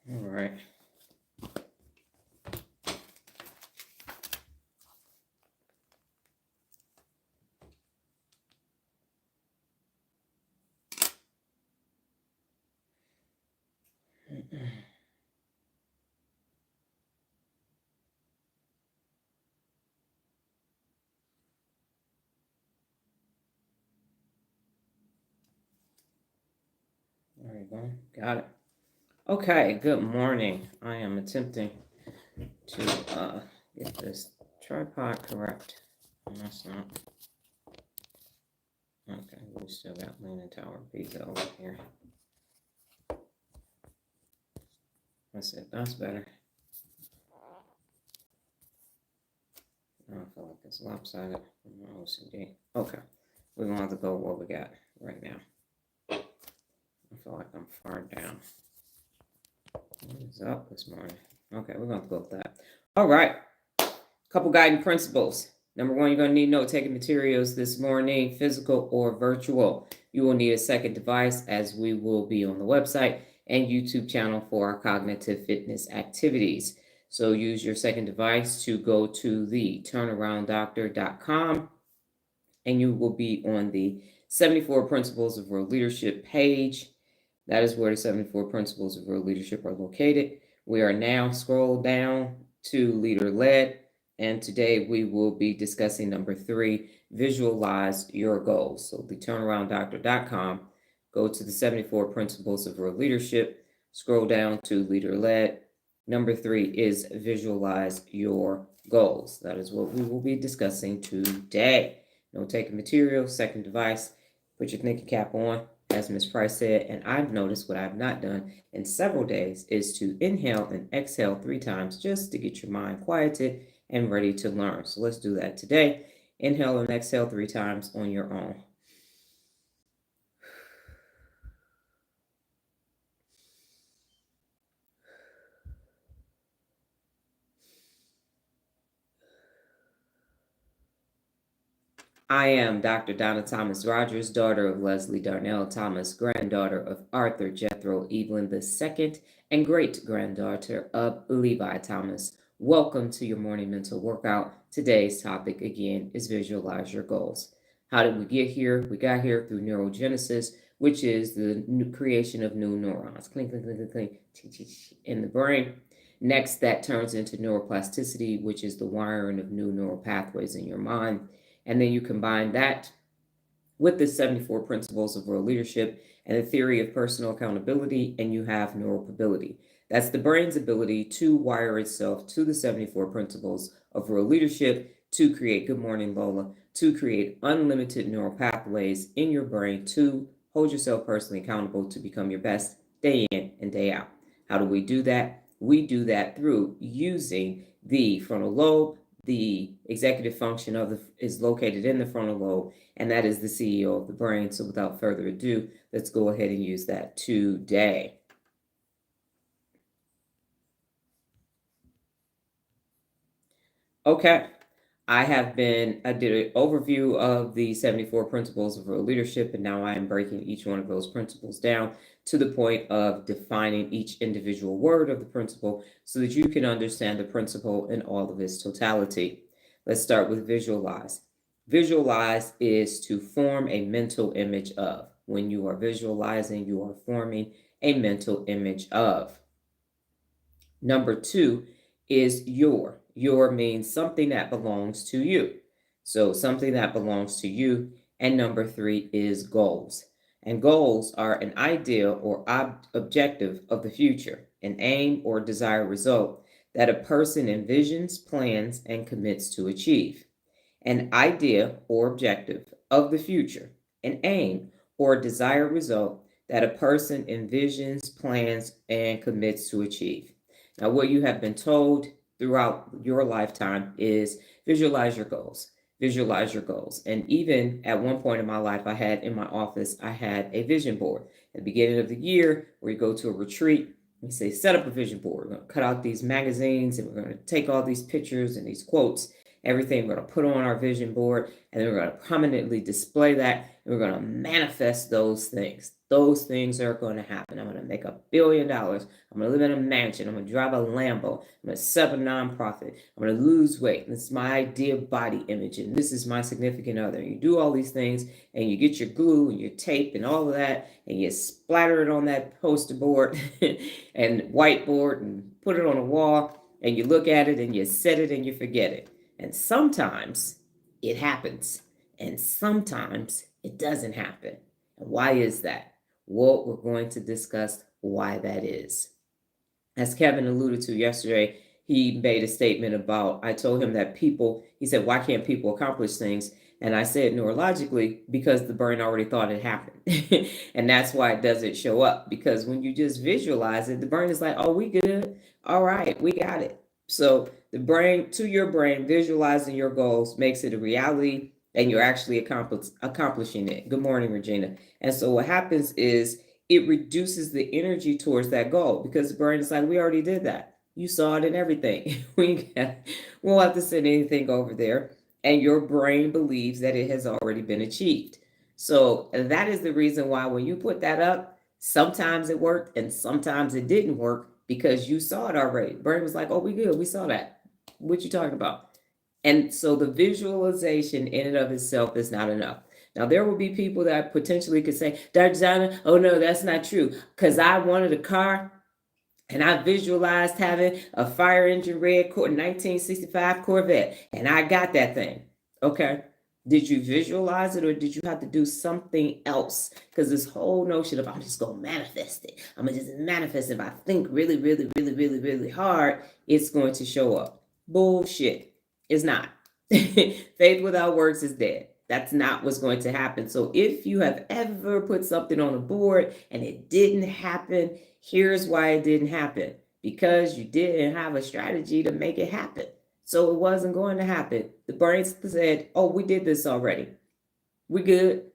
All right. There you go. Got it. Okay, good morning. I am attempting to get this tripod correct. And that's not. Okay, we still got Leaning Tower pizza over here. That's it. That's better. I feel like it's lopsided from my OCD. Okay, we're going to have to go with what we got right now. I feel like I'm far down. What is up this morning? Okay, we're going to go with that. All right, couple guiding principles. Number one, you're going to need note-taking materials this morning, physical or virtual. You will need a second device, as we will be on the website and YouTube channel for our cognitive fitness activities. So use your second device to go to the turnarounddoctor.com, and you will be on the 74 Principles of Real Leadership page. That is where the 74 Principles of Real Leadership are located. We are now scrolled down to Leader Led, and today we will be discussing number 3, visualize your goals. So the turnarounddoctor.com, go to the 74 Principles of Real Leadership, scroll down to Leader Led. Number 3 is visualize your goals. That is what we will be discussing today. Note-taking material, second device, put your thinking cap on, as Ms. Price said, and I've noticed what I've not done in several days is to inhale and exhale 3 times just to get your mind quieted and ready to learn. So let's do that today. Inhale and exhale 3 times on your own. I am Dr. Donna Thomas-Rodgers, daughter of Leslie Darnell Thomas, granddaughter of Arthur Jethro Evelyn II, and great-granddaughter of Levi Thomas. Welcome to your morning mental workout. Today's topic, again, is visualize your goals. How did we get here? We got here through neurogenesis, which is the creation of new neurons, clink, clink, clink, clink, in the brain. Next, that turns into neuroplasticity, which is the wiring of new neural pathways in your mind. And then you combine that with the 74 Principles of Real Leadership and the theory of personal accountability, and you have neuropability. That's the brain's ability to wire itself to the 74 Principles of Real Leadership to create, good morning, Lola, to create unlimited neural pathways in your brain to hold yourself personally accountable to become your best day in and day out. How do we do that? We do that through using the frontal lobe. The executive function is located in the frontal lobe, and that is the CEO of the brain. So without further ado, let's go ahead and use that today. Okay, I did an overview of the 74 Principles of Real Leadership, and now I am breaking each one of those principles down to the point of defining each individual word of the principle so that you can understand the principle in all of its totality. Let's start with visualize. Visualize is to form a mental image of. When you are visualizing, you are forming a mental image of. Number 2 is your. Your means something that belongs to you. So something that belongs to you. And number 3 is goals. And goals are an ideal or objective of the future, an aim or desired result that a person envisions, plans, and commits to achieve. An idea or objective of the future, an aim or desired result that a person envisions, plans, and commits to achieve. Now, what you have been told throughout your lifetime is visualize your goals. Visualize your goals. And even at one point in my life, I had in my office, I had a vision board. At the beginning of the year, where you go to a retreat, we say, set up a vision board. We're going to cut out these magazines and we're going to take all these pictures and these quotes, everything we're going to put on our vision board, and then we're going to prominently display that, and we're going to manifest those things. those things are going to happen. I'm going to make $1 billion. I'm going to live in a mansion. I'm going to drive a Lambo. I'm going to set up a nonprofit. I'm going to lose weight. This is my idea of body image, and this is my significant other. You do all these things, and you get your glue and your tape and all of that, and you splatter it on that poster board and whiteboard and put it on a wall, and you look at it and you set it and you forget it. And sometimes it happens, and sometimes it doesn't happen. And why is that? Well, we're going to discuss why that is. As Kevin alluded to yesterday, he made a statement about, I told him that people, he said, why can't people accomplish things? And I said neurologically, because the brain already thought it happened. And that's why it doesn't show up. Because when you just visualize it, the brain is like, oh, we good. All right, we got it. So the brain, to your brain, visualizing your goals makes it a reality, and you're actually accomplishing it. Good morning, Regina. And so what happens is it reduces the energy towards that goal, because the brain is like, we already did that. You saw it in everything. We won't have to send anything over there. And your brain believes that it has already been achieved. So that is the reason why when you put that up, sometimes it worked and sometimes it didn't work, because you saw it already. Brain was like, oh, we good. We saw that. What you talking about? And so the visualization in and of itself is not enough. Now, there will be people that potentially could say, Dr. Zana, oh, no, that's not true, because I wanted a car and I visualized having a fire engine red 1965 Corvette, and I got that thing. Okay. Did you visualize it, or did you have to do something else? Because this whole notion of I'm just going to manifest it. I'm going to just manifest it. If I think really, really, really, really, really hard, it's going to show up. Bullshit. It's not. Faith without works is dead. That's not what's going to happen. So if you have ever put something on a board and it didn't happen, here's why it didn't happen. Because you didn't have a strategy to make it happen. So it wasn't going to happen. The brain said, oh, we did this already. We good.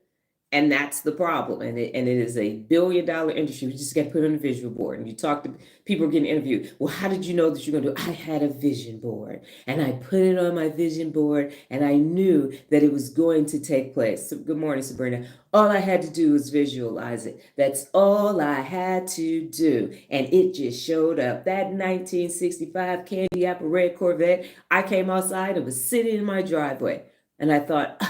And that's the problem. And it is a $1 billion industry. We just got to put it on a visual board. And you talk to people getting interviewed. Well, how did you know that you're going to do? I had a vision board, and I put it on my vision board, and I knew that it was going to take place. So, good morning, Sabrina. All I had to do was visualize it. That's all I had to do. And it just showed up. That 1965 candy apple red Corvette, I came outside and was sitting in my driveway. And I thought,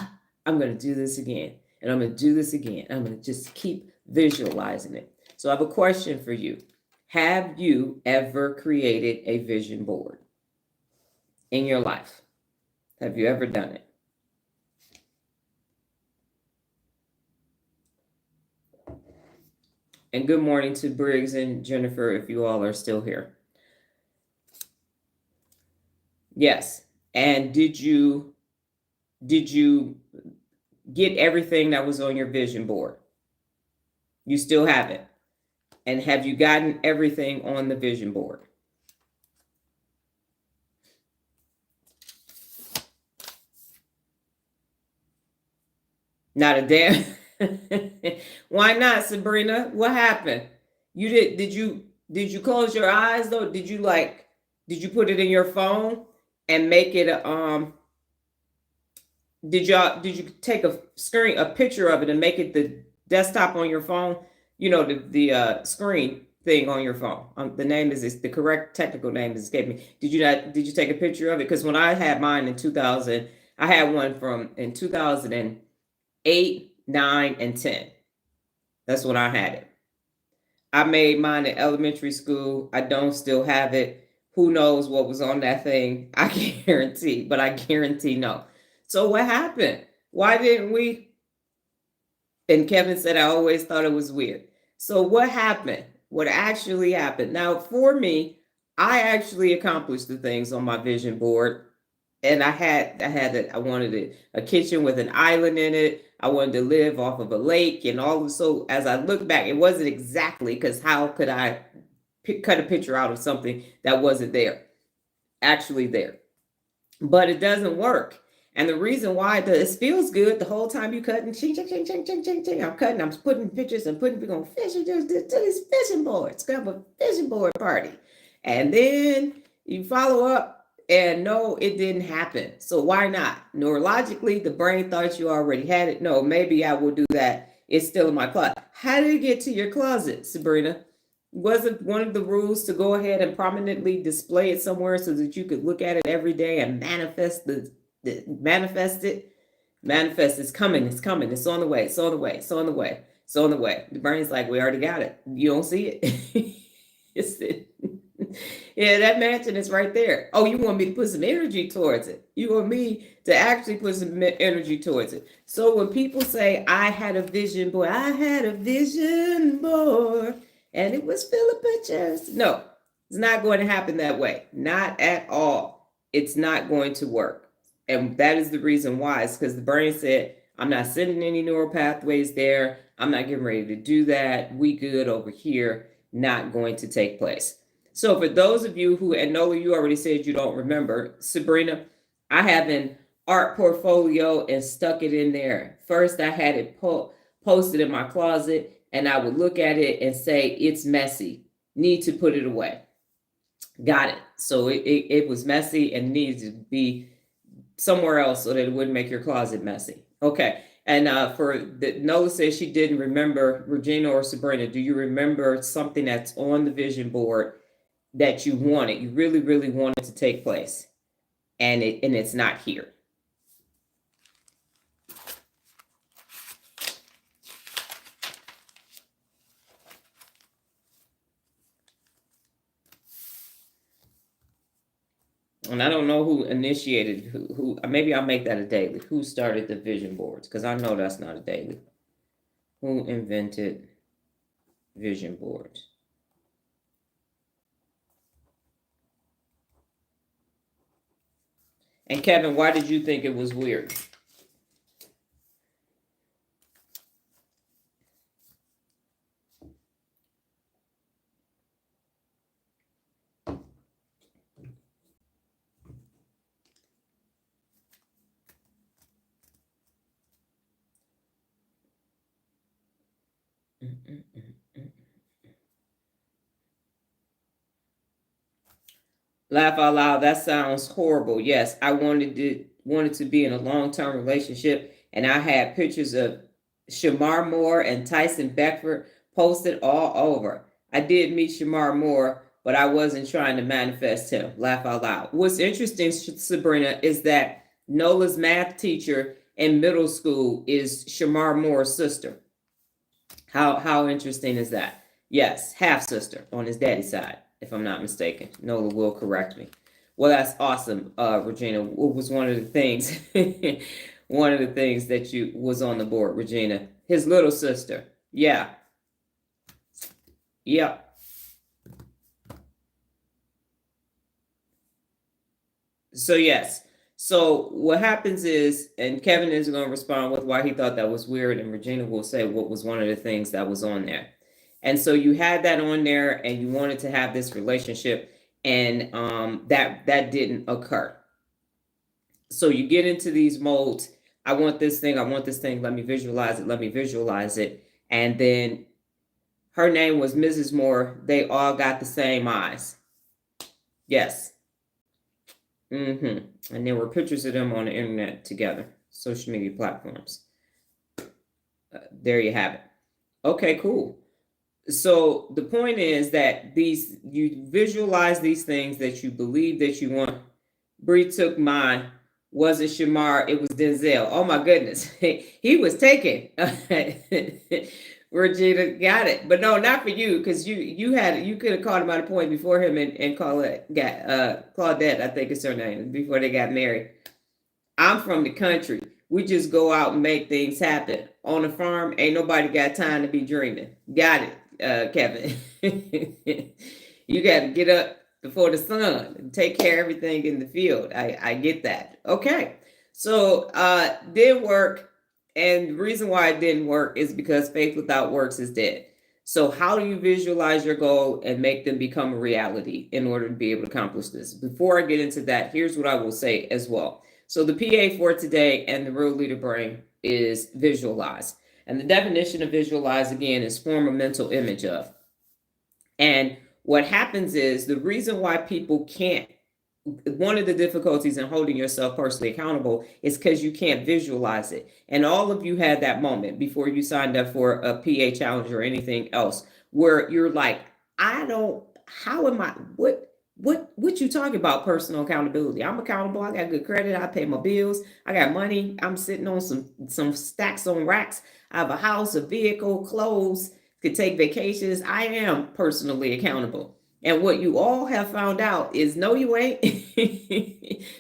I'm going to do this again. And I'm going to do this again. I'm going to just keep visualizing it. So I have a question for you. Have you ever created a vision board in your life? Have you ever done it? And good morning to Briggs and Jennifer, if you all are still here. Yes. And did you get everything that was on your vision board? You still have it. And have you gotten everything on the vision board? Not a damn. Why not, Sabrina? What happened? Did you close your eyes though? Did you put it in your phone and make it did you take a picture of it and make it the desktop on your phone? You know, the screen thing on your phone. The correct technical name is escaping me. Did you take a picture of it? Because when I had mine in 2000, I had one in 2008, 9, and 10. That's when I had it. I made mine in elementary school. I don't still have it. Who knows what was on that thing? I can't guarantee, but I guarantee no. So what happened? Why didn't we? And Kevin said, I always thought it was weird. So what happened? What actually happened? Now, for me, I actually accomplished the things on my vision board. And I wanted a kitchen with an island in it. I wanted to live off of a lake and all. So as I look back, it wasn't exactly, because how could I cut a picture out of something that wasn't actually there? But it doesn't work. And the reason why it feels good the whole time you cutting, ching, ching, ching, ching, ching, ching, ching. I'm cutting, I'm putting pictures and we're going fishing to these fishing boards. Got a fishing board party. And then you follow up and no, it didn't happen. So why not? Neurologically, the brain thought you already had it. No, maybe I will do that It's still in my closet. How did it get to your closet, Sabrina? Wasn't one of the rules to go ahead and prominently display it somewhere so that you could look at it every day and manifest manifest it? Manifest, it's coming, it's coming, it's on the way, it's on the way, it's on the way, it's on the way. The brain's like, we already got it. You don't see it. It's it. Yeah, that mansion is right there. Oh, you want me to put some energy towards it? You want me to actually put some energy towards it? So when people say, I had a vision board, I had a vision board, and it was full of pictures. No, it's not going to happen that way. Not at all. It's not going to work. And that is the reason why. It's because the brain said, I'm not sending any neural pathways there. I'm not getting ready to do that. We good over here. Not going to take place. So for those of you who, and Nola, you already said you don't remember, Sabrina, I have an art portfolio and stuck it in there. First, I had it posted in my closet, and I would look at it and say, it's messy, need to put it away. Got it. So it was messy and needs to be somewhere else so that it wouldn't make your closet messy. Okay. And Nola says she didn't remember. Regina or Sabrina, do you remember something that's on the vision board that you wanted, you really, really wanted to take place, and it's not here? And I don't know who initiated, who maybe I'll make that a daily. Who started the vision boards? Because I know that's not a daily. Who invented vision boards? And Kevin, why did you think it was weird? Laugh out loud. That sounds horrible. Yes, I wanted to be in a long-term relationship, and I had pictures of Shamar Moore and Tyson Beckford posted all over. I did meet Shamar Moore, but I wasn't trying to manifest him. Laugh out loud. What's interesting, Sabrina, is that Nola's math teacher in middle school is Shamar Moore's sister. How interesting is that? Yes, half sister on his daddy's side, if I'm not mistaken. Nola will correct me. Well, that's awesome, Regina. What was one of the things? One of the things that you was on the board, Regina? His little sister. Yeah. Yep. So yes. So what happens is, and Kevin is going to respond with why he thought that was weird, and Regina will say what was one of the things that was on there. And so you had that on there, and you wanted to have this relationship, and that didn't occur. So you get into these modes. I want this thing. I want this thing. Let me visualize it. Let me visualize it. And then her name was Mrs. Moore. They all got the same eyes. Yes. And there were pictures of them on the internet together, social media platforms. There you have it. Okay, cool. So the point is that you visualize these things that you believe that you want. Bree took mine. Wasn't Shamar, it was Denzel. Oh my goodness. He was taken. Regina got it. But no, not for you, because you could have called him out of point before him and Claudette, I think is her name, before they got married. I'm from the country. We just go out and make things happen. On the farm, ain't nobody got time to be dreaming. Got it, Kevin. You got to get up before the sun and take care of everything in the field. I get that. Okay. So did work. And the reason why it didn't work is because faith without works is dead. So how do you visualize your goal and make them become a reality in order to be able to accomplish this? Before I get into that, here's what I will say as well. So the PA for today and the Real Leader Brain is visualize. And the definition of visualize, again, is form a mental image of. And what happens is the reason why people can't one of the difficulties in holding yourself personally accountable is because you can't visualize it. And all of you had that moment before you signed up for a PA challenge or anything else where you're like, I don't, how am I, what you talking about personal accountability? I'm accountable. I got good credit. I pay my bills. I got money. I'm sitting on some stacks on racks. I have a house, a vehicle, clothes, could take vacations. I am personally accountable. And what you all have found out is no, you ain't.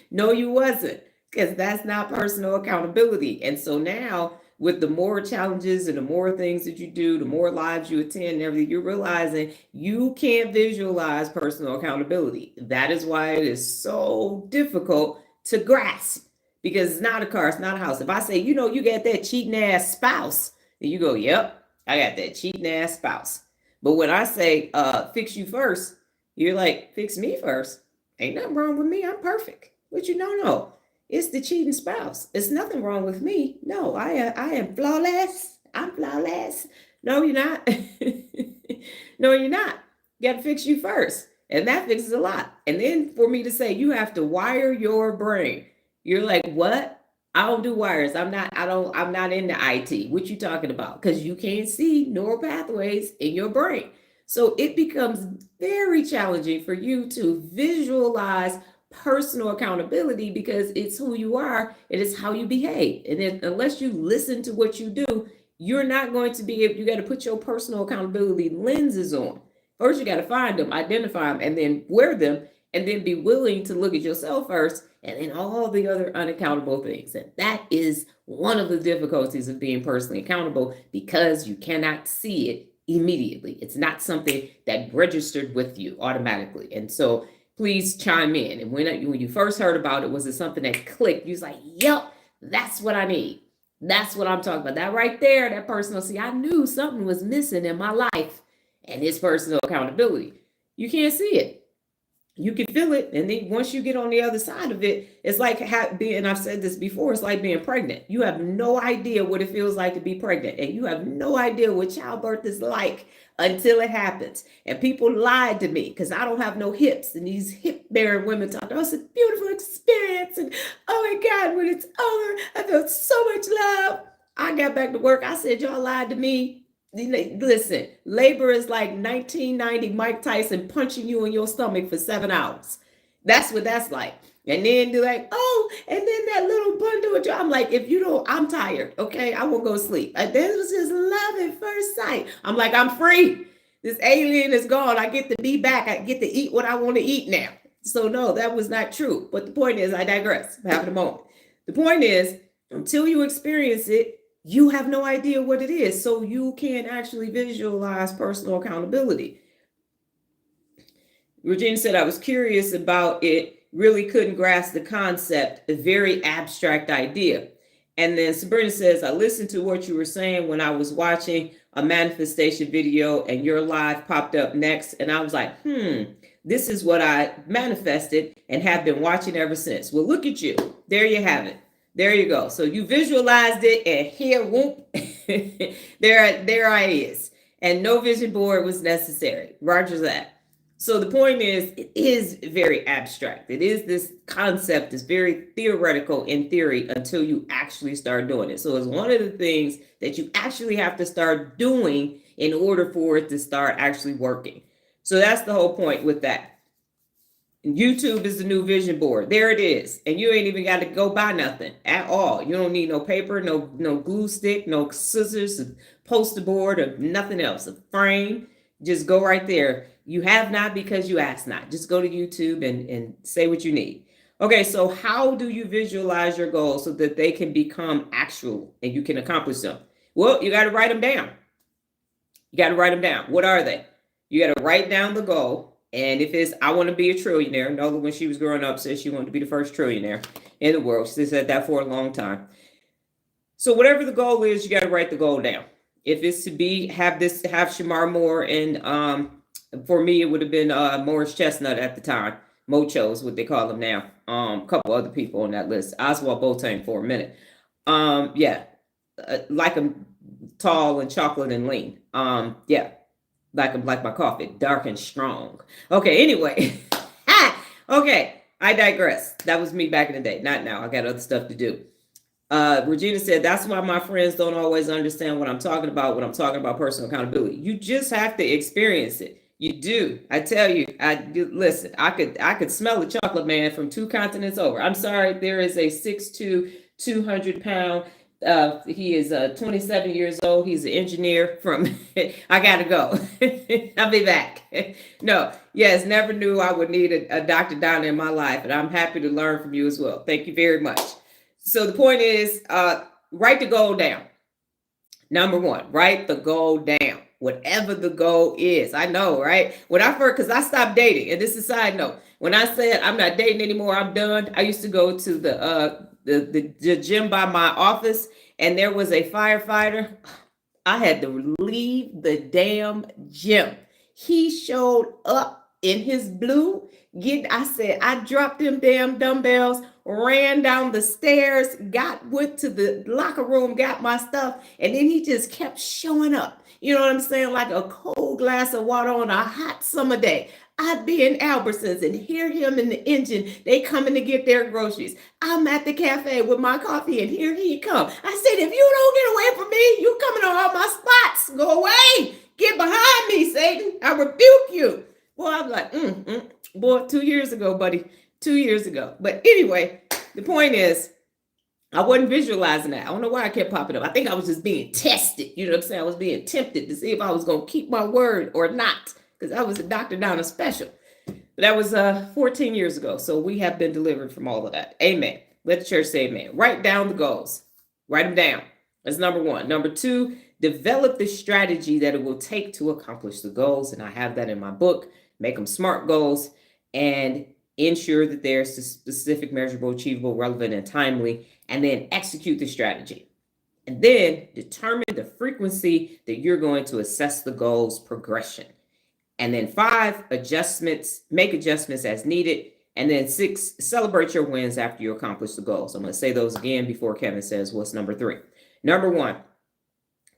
No, you wasn't, because that's not personal accountability. And so now, with the more challenges and the more things that you do, the more lives you attend and everything, you're realizing you can't visualize personal accountability. That is why it is so difficult to grasp, because it's not a car, it's not a house. If I say, you know, you got that cheating ass spouse, then you go, yep, I got that cheating ass spouse. But when I say, fix you first, you're like, fix me first. Ain't nothing wrong with me. I'm perfect. But you know, no, it's the cheating spouse. It's nothing wrong with me. No, I am flawless. I'm flawless. No, you're not. No, you're not. You got to fix you first. And that fixes a lot. And then for me to say, you have to wire your brain. You're like, what? I don't do wires. I'm not into IT. What you talking about? Because you can't see neural pathways in your brain. So it becomes very challenging for you to visualize personal accountability, because it's who you are. It is how you behave. And then, unless you listen to what you do, you're not going to be able, you got to put your personal accountability lenses on. First, you got to find them, identify them, and then wear them, and then be willing to look at yourself first, and then all the other unaccountable things. And that is one of the difficulties of being personally accountable, because you cannot see it immediately. It's not something that registered with you automatically. And so please chime in. And when you first heard about it, was it something that clicked? You was like, yep, that's what I need. That's what I'm talking about. That right there, that personal, see, I knew something was missing in my life, and it's personal accountability. You can't see it. You can feel it, and then once you get on the other side of it, it's like being, I've said this before, it's like being pregnant. You have no idea what it feels like to be pregnant, and you have no idea what childbirth is like until it happens. And people lied to me because I don't have no hips, and these hip-bearing women talk, oh, it's a beautiful experience, and oh my God, when it's over, I felt so much love. I got back to work. I said, y'all lied to me. Listen, labor is like 1990 Mike Tyson punching you in your stomach for 7 hours. That's what that's like. And then they're like, oh, and then that little bundle of I'm like, if you don't, I'm tired. Okay, I won't go to sleep. This was just love at first sight. I'm like, I'm free. This alien is gone. I get to be back. I get to eat what I want to eat now. So no, that was not true. But the point is, I digress. I'm having a moment. The point is, until you experience it, you have no idea what it is. So you can't actually visualize personal accountability. Regina said, I was curious about it, really couldn't grasp the concept, a very abstract idea. And then Sabrina says, I listened to what you were saying when I was watching a manifestation video, and your live popped up next. And I was like, this is what I manifested and have been watching ever since. Well, look at you. There you have it. There you go. So you visualized it, and here, whoop, there I is. And no vision board was necessary. Roger that. So the point is, it is very abstract. It is this concept is very theoretical in theory until you actually start doing it. So it's one of the things that you actually have to start doing in order for it to start actually working. So that's the whole point with that. YouTube is the new vision board. There it is. And you ain't even got to go buy nothing at all. You don't need no paper, no glue stick, no scissors, a poster board, or nothing else. A frame. Just go right there. You have not because you ask not. Just go to YouTube and say what you need. Okay, so how do you visualize your goals so that they can become actual and you can accomplish them? Well, you got to write them down. You got to write them down. What are they? You got to write down the goal. And if it's, I want to be a trillionaire. Nola, when she was growing up, said she wanted to be the first trillionaire in the world. She said that for a long time. So whatever the goal is, you got to write the goal down. If it's to have Shamar Moore, and for me, it would have been Morris Chestnut at the time. Mocho is what they call him now. A couple other people on that list. Oswald Boateng for a minute. Like him tall and chocolate and lean. Like my coffee, dark and strong. Okay, anyway. Okay, I digress. That was me back in the day. Not now. I got other stuff to do. Regina said, that's why my friends don't always understand what I'm talking about when I'm talking about personal accountability. You just have to experience it. You do. I tell you, listen, I could smell the chocolate man from 2 continents over. I'm sorry, there is a 6'2", 200-pound. He is 27 years old. He's an engineer from, I gotta go. I'll be back. No, yes, never knew I would need a Dr. Donna in my life, and I'm happy to learn from you as well. Thank you very much. So the point is, write the goal down. Number 1, write the goal down. Whatever the goal is. I know, right? When I first, because I stopped dating, and this is a side note. When I said I'm not dating anymore, I'm done. I used to go to the gym by my office, and there was a firefighter. I had to leave the damn gym. He showed up in his blue. I said, I dropped them damn dumbbells, ran down the stairs, went to the locker room, got my stuff, and then he just kept showing up. You know what I'm saying? Like a cold glass of water on a hot summer day. I'd be in Albertsons and hear him in the engine. They coming to get their groceries. I'm at the cafe with my coffee, and here he come. I said, if you don't get away from me, you coming on all my spots. Go away. Get behind me, Satan. I rebuke you. Boy, I'm like, boy, 2 years ago, buddy. 2 years ago. But anyway, the point is, I wasn't visualizing that. I don't know why I kept popping up. I think I was just being tested. You know what I'm saying? I was being tempted to see if I was going to keep my word or not, because I was a Dr. Donna special. But that was 14 years ago. So we have been delivered from all of that. Amen. Let the church say amen. Write down the goals. Write them down. That's number 1. Number 2, develop the strategy that it will take to accomplish the goals. And I have that in my book, Make Them Smart Goals, and ensure that they're specific, measurable, achievable, relevant, and timely, and then execute the strategy. And then determine the frequency that you're going to assess the goal's progression. And then 5, make adjustments as needed. And then 6, celebrate your wins after you accomplish the goals. I'm going to say those again before Kevin says what's number 3. Number 1,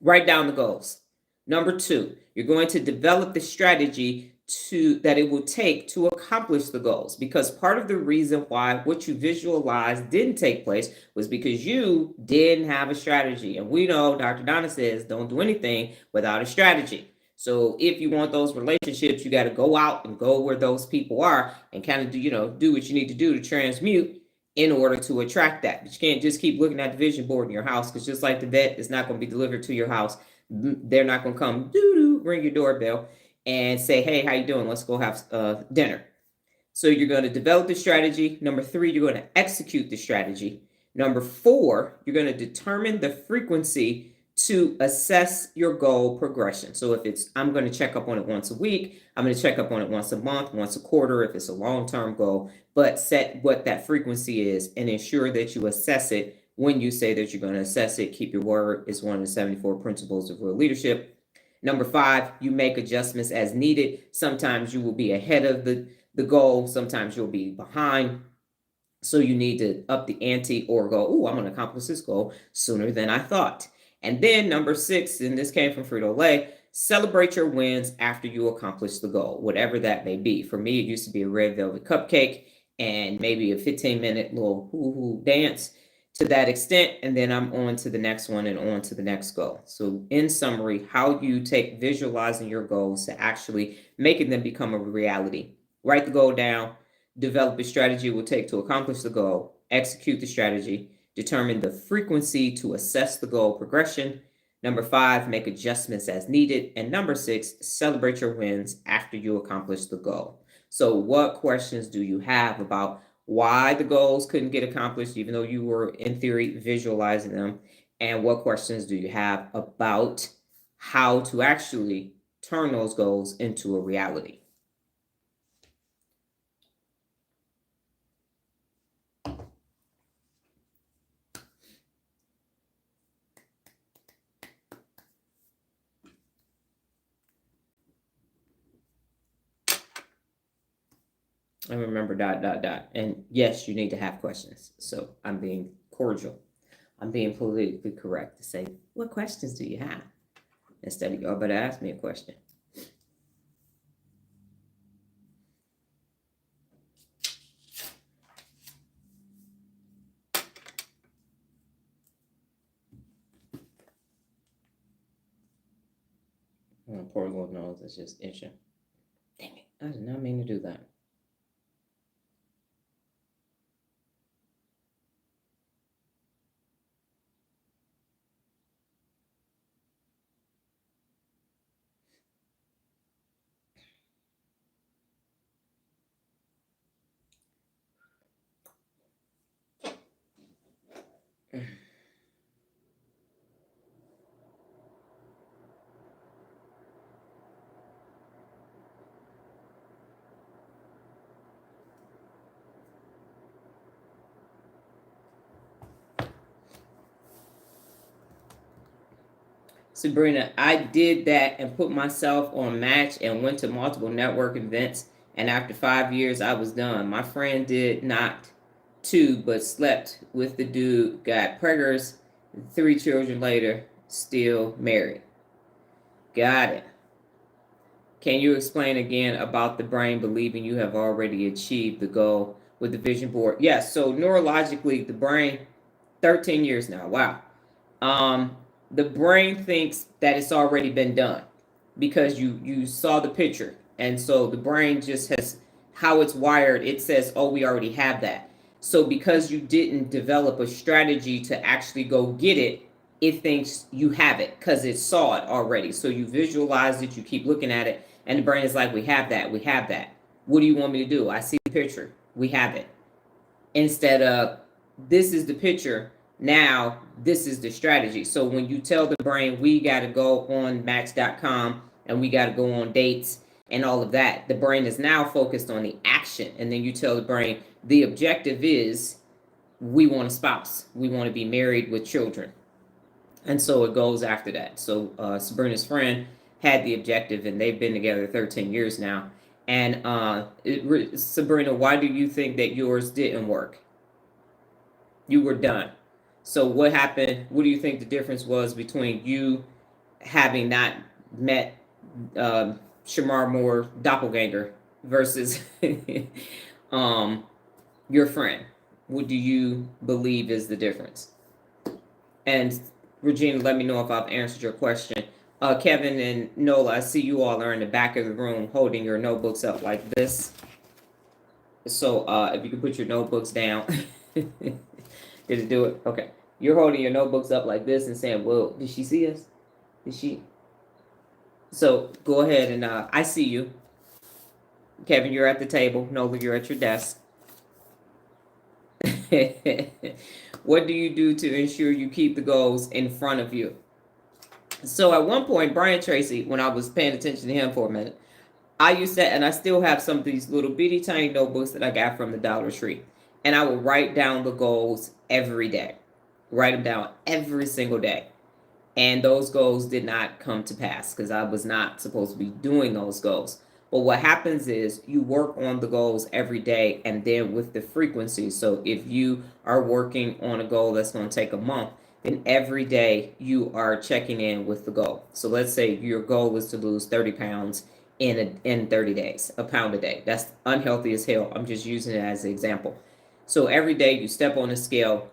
write down the goals. Number 2, you're going to develop the strategy that it will take to accomplish the goals, because part of the reason why what you visualized didn't take place was because you didn't have a strategy. And we know Dr. Donna says don't do anything without a strategy. So if you want those relationships, you got to go out and go where those people are and kind of do what you need to do to transmute in order to attract that. But you can't just keep looking at the vision board in your house, because just like the vet is not going to be delivered to your house, they're not going to come ring your doorbell and say, hey, how you doing? Let's go have dinner. So you're going to develop the strategy. Number 3, you're going to execute the strategy. Number 4, you're going to determine the frequency to assess your goal progression. So if I'm going to check up on it once a week, I'm going to check up on it once a month, once a quarter, if it's a long-term goal, but set what that frequency is and ensure that you assess it when you say that you're going to assess it. Keep your word is one of the 74 principles of real leadership. Number 5, you make adjustments as needed. Sometimes you will be ahead of the goal. Sometimes you'll be behind. So you need to up the ante or go, I'm going to accomplish this goal sooner than I thought. And then number 6, and this came from Frito-Lay, celebrate your wins after you accomplish the goal, whatever that may be. For me, it used to be a red velvet cupcake and maybe a 15-minute little hoo-hoo dance to that extent, and then I'm on to the next one and on to the next goal. So in summary, how you take visualizing your goals to actually making them become a reality. Write the goal down, develop a strategy it will take to accomplish the goal, execute the strategy, determine the frequency to assess the goal progression. Number 5, make adjustments as needed. And number 6, celebrate your wins after you accomplish the goal. So what questions do you have about why the goals couldn't get accomplished, even though you were in theory visualizing them? And what questions do you have about how to actually turn those goals into a reality? And remember ... And yes, you need to have questions. So I'm being cordial. I'm being politically correct to say, what questions do you have? Instead of, y'all better ask me a question. Poor little nose is just itching. Dang it. I did not mean to do that. Sabrina, I did that and put myself on Match and went to multiple network events. And after 5 years, I was done. My friend did not too, but slept with the dude, got preggers, 3 children later, still married. Got it. Can you explain again about the brain believing you have already achieved the goal with the vision board? Yes, so neurologically, the brain, 13 years now. Wow. Um, the brain thinks that it's already been done because you saw the picture, and so the brain just has how it's wired. It says, "Oh, we already have that." So because you didn't develop a strategy to actually go get it, it thinks you have it because it saw it already. So you visualize it, you keep looking at it, and the brain is like, "We have that. We have that. What do you want me to do? I see the picture. We have it." Instead of, this is the picture, now this is the strategy. So when you tell the brain, we got to go on match.com and we got to go on dates and all of that, the brain is now focused on the action. And then you tell the brain, the objective is, we want a spouse, we want to be married with children. And so it goes after that. So Sabrina's friend had the objective, and they've been together 13 years now. And Sabrina, why do you think that yours didn't work? You were done. So what happened? What do you think the difference was between you having not met Shamar Moore doppelganger versus um, your friend? What do you believe is the difference? And Regina, let me know if I've answered your question. Kevin and Nola, I see you all are in the back of the room holding your notebooks up like this. So if you could put your notebooks down. Did it do it? Okay. You're holding your notebooks up like this and saying, well, did she see us? Did she? So go ahead and I see you. Kevin, you're at the table. Nola, you're at your desk. What do you do to ensure you keep the goals in front of you? So at one point, Brian Tracy, when I was paying attention to him for a minute, I used to, and I still have some of these little bitty tiny notebooks that I got from the Dollar Tree. And I would write down the goals every day. Write them down every single day. And those goals did not come to pass because I was not supposed to be doing those goals. But what happens is you work on the goals every day and then with the frequency. So if you are working on a goal that's going to take a month, then every day you are checking in with the goal. So let's say your goal is to lose 30 pounds in 30 days, a pound a day. That's unhealthy as hell. I'm just using it as an example. So every day you step on the scale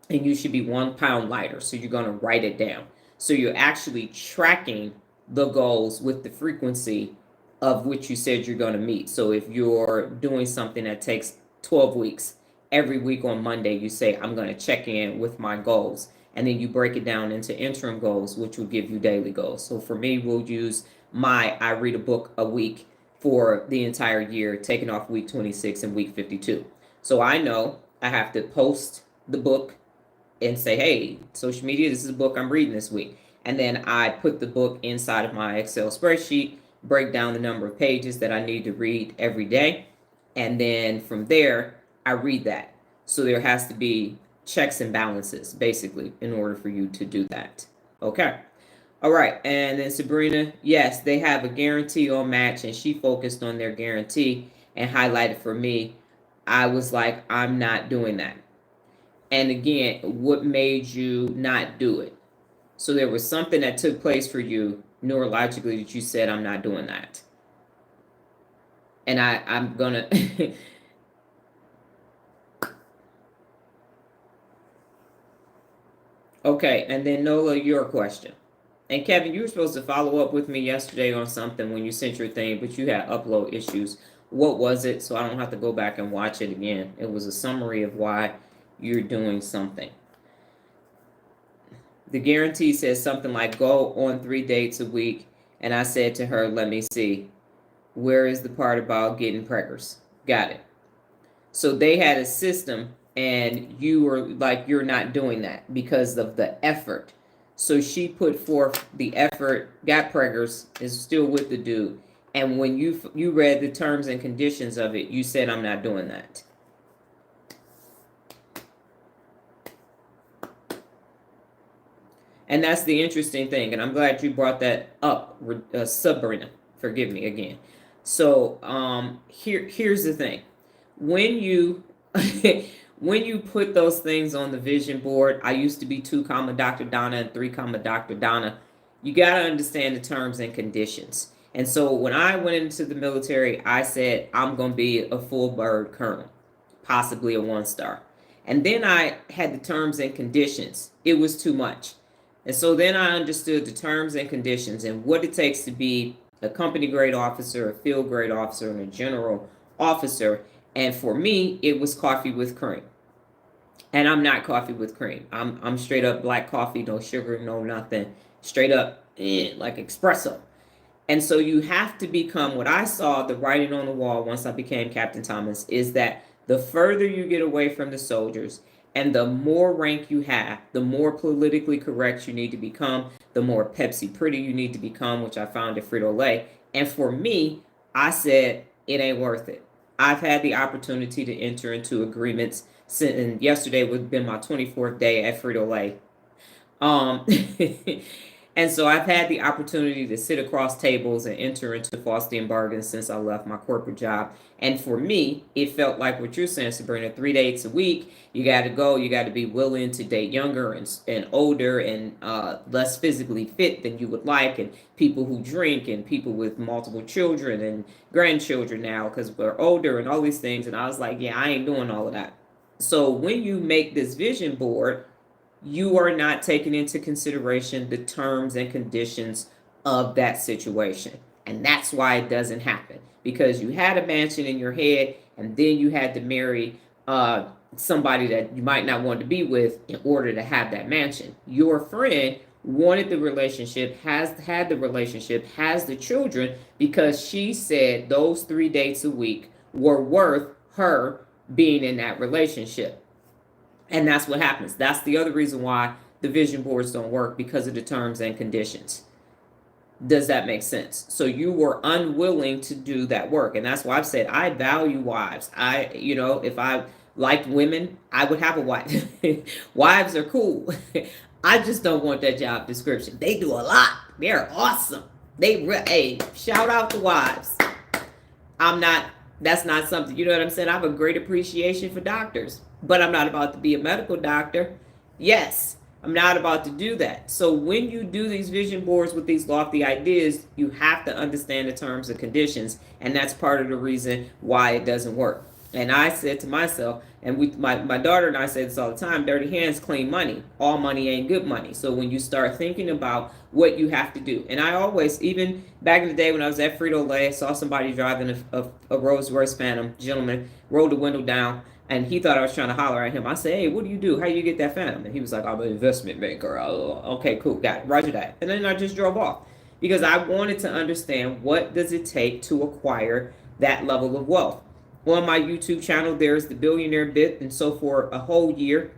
and you should be 1 pound lighter. So you're going to write it down. So you're actually tracking the goals with the frequency of which you said you're going to meet. So if you're doing something that takes 12 weeks, every week on Monday, you say, I'm going to check in with my goals. And then you break it down into interim goals, which will give you daily goals. So for me, we'll use I read a book a week for the entire year, taking off week 26 and week 52. So I know I have to post the book and say, hey, social media, this is a book I'm reading this week. And then I put the book inside of my Excel spreadsheet, break down the number of pages that I need to read every day. And then from there, I read that. So there has to be checks and balances, basically, in order for you to do that. Okay. All right. And then Sabrina, yes, they have a guarantee on Match, and she focused on their guarantee and highlighted for me. I was like, I'm not doing that. And again, what made you not do it? So there was something that took place for you neurologically that you said, I'm not doing that. And I'm gonna okay, and then Nola, your question. And Kevin, you were supposed to follow up with me yesterday on something when you sent your thing, but you had upload issues. What was it? So I don't have to go back and watch it again. It was a summary of why you're doing something. The guarantee says something like go on 3 dates a week. And I said to her, let me see. Where is the part about getting preggers? Got it. So they had a system and you were like, you're not doing that because of the effort. So she put forth the effort, got preggers, is still with the dude. And when you read the terms and conditions of it, you said, I'm not doing that. And that's the interesting thing. And I'm glad you brought that up, Sabrina. Forgive me again. So here's the thing. When you when you put those things on the vision board, I used to be 2, Dr. Donna and 3, Dr. Donna. You got to understand the terms and conditions. And so when I went into the military, I said, I'm going to be a full bird colonel, possibly a 1-star. And then I had the terms and conditions. It was too much. And so then I understood the terms and conditions and what it takes to be a company grade officer, a field grade officer, and a general officer. And for me, it was coffee with cream. And I'm not coffee with cream. I'm straight up black coffee, no sugar, no nothing. Straight up like espresso. And so you have to become, what I saw, the writing on the wall once I became Captain Thomas, is that the further you get away from the soldiers and the more rank you have, the more politically correct you need to become, the more Pepsi pretty you need to become, which I found at Frito-Lay. And for me, I said, it ain't worth it. I've had the opportunity to enter into agreements, and yesterday would have been my 24th day at Frito-Lay. And so I've had the opportunity to sit across tables and enter into Faustian bargains since I left my corporate job. And for me, it felt like what you're saying, Sabrina, 3 dates a week. You got to go. You got to be willing to date younger and older and less physically fit than you would like, and people who drink, and people with multiple children and grandchildren now because we're older and all these things. And I was like, yeah, I ain't doing all of that. So when you make this vision board, you are not taking into consideration the terms and conditions of that situation. And that's why it doesn't happen. Because you had a mansion in your head, and then you had to marry somebody that you might not want to be with in order to have that mansion. Your friend wanted the relationship, has had the relationship, has the children, because she said those 3 dates a week were worth her being in that relationship. And that's what happens. That's the other reason why the vision boards don't work, because of the terms and conditions. Does that make sense? So you were unwilling to do that work. And that's why I've said I value wives. If I liked women, I would have a wife. Wives are cool. I just don't want that job description. They do a lot. They're awesome. Hey, shout out to wives. That's not something, you know what I'm saying? I have a great appreciation for doctors, but I'm not about to be a medical doctor. Yes, I'm not about to do that. So when you do these vision boards with these lofty ideas, you have to understand the terms and conditions. And that's part of the reason why it doesn't work. And I said to myself, and my daughter and I say this all the time, dirty hands clean money. All money ain't good money. So when you start thinking about what you have to do, and I always, even back in the day when I was at Frito-Lay, I saw somebody driving a Rolls-Royce Phantom, gentleman, rolled the window down, and he thought I was trying to holler at him. I said, hey, what do you do? How do you get that Phantom? And he was like, I'm an investment banker. Okay, cool, got it, roger that. And then I just drove off because I wanted to understand, what does it take to acquire that level of wealth. On my YouTube channel, there's the billionaire bit. And so for a whole year,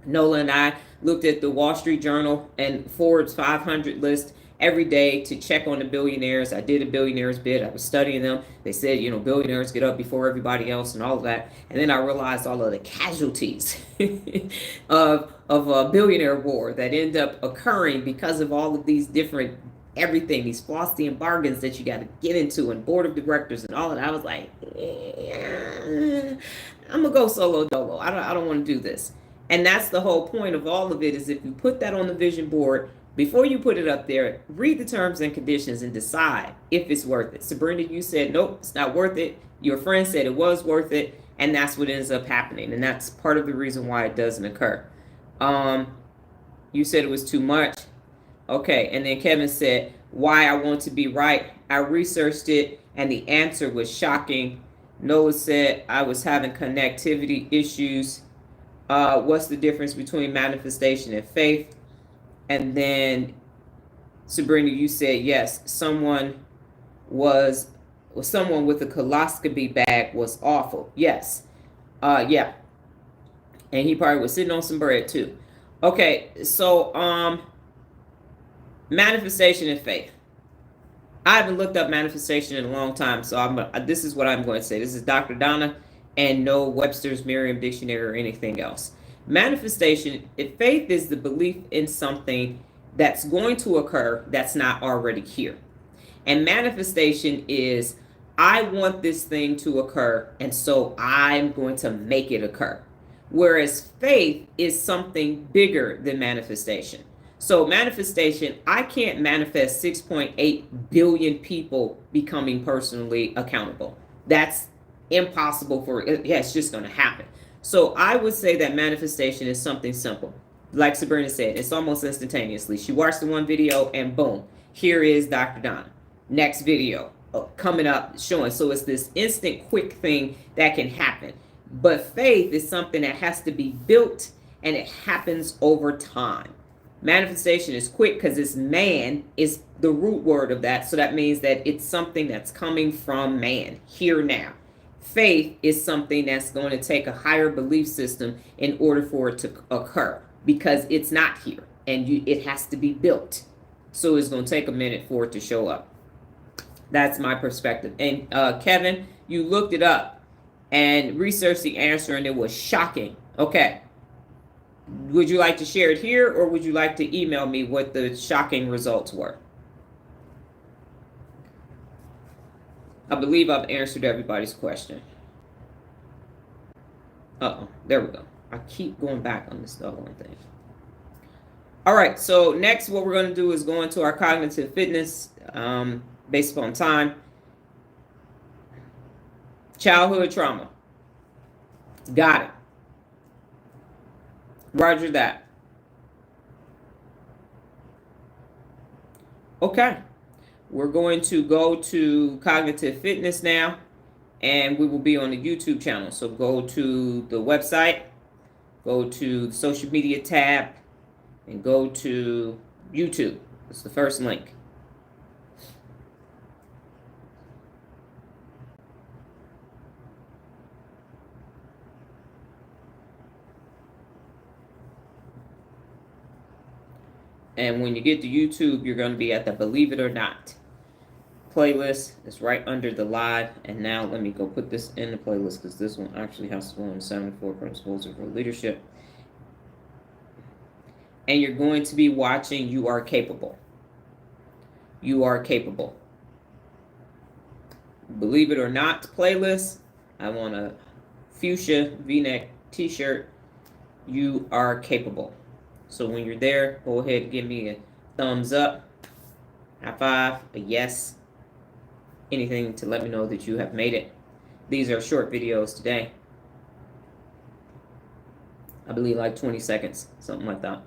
Nola and I looked at the Wall Street Journal and Forbes 500 list every day to check on the billionaires. I did a billionaires bit. I was studying them. They said, billionaires get up before everybody else and all of that. And then I realized all of the casualties of a billionaire war that end up occurring because of all of these different everything, these Faustian bargains that you got to get into, and board of directors and all of that. I was like, I'm gonna go solo dolo. I don't want to do this. And that's the whole point of all of it, is if you put that on the vision board, before you put it up there, read the terms and conditions and decide if it's worth it. Sabrina, you said, nope, it's not worth it. Your friend said it was worth it. And that's what ends up happening. And that's part of the reason why it doesn't occur. You said it was too much. Okay, and then Kevin said, why I want to be right. I researched it and the answer was shocking. Noah said, I was having connectivity issues. What's the difference between manifestation and faith? And then Sabrina, you said yes, was someone with a coloscopy bag was awful. Yes. Yeah. And he probably was sitting on some bread too. Okay, so manifestation and faith. I haven't looked up manifestation in a long time, so this is what I'm going to say. This is Dr. Donna, and no Webster's Merriam Dictionary or anything else. Manifestation, if faith is the belief in something that's going to occur that's not already here. And manifestation is, I want this thing to occur, and so I'm going to make it occur. Whereas faith is something bigger than manifestation. So, manifestation, I can't manifest 6.8 billion people becoming personally accountable. That's impossible for, yeah, it's just going to happen. So, I would say that manifestation is something simple. Like Sabrina said, it's almost instantaneously. She watched the one video, and boom, here is Dr. Donna. Next video coming up showing. So it's this instant quick thing that can happen. But faith is something that has to be built, and it happens over time. Manifestation is quick because it's man is the root word of that. So that means that it's something that's coming from man here now. Faith is something that's going to take a higher belief system in order for it to occur, because it's not here and it has to be built. So it's going to take a minute for it to show up. That's my perspective. And Kevin, you looked it up and researched the answer, and it was shocking. Okay. Would you like to share it here, or would you like to email me what the shocking results were? I believe I've answered everybody's question. Uh-oh, there we go. I keep going back on this doggone thing. All right, so next what we're going to do is go into our cognitive fitness based upon time. Childhood trauma. Got it. Roger that. Okay. We're going to go to cognitive fitness now, and we will be on the YouTube channel. So go to the website, go to the social media tab, and go to YouTube. It's the first link. And when you get to YouTube, you're going to be at the Believe It or Not playlist. It's right under the live. And now let me go put this in the playlist, because this one actually has to go on 74 Principles of Leadership. And you're going to be watching You Are Capable. You Are Capable. Believe It or Not playlist. I want a fuchsia v-neck t-shirt. You Are Capable. So when you're there, go ahead and give me a thumbs up, high five, a yes, anything to let me know that you have made it. These are short videos today. I believe like 20 seconds, something like that.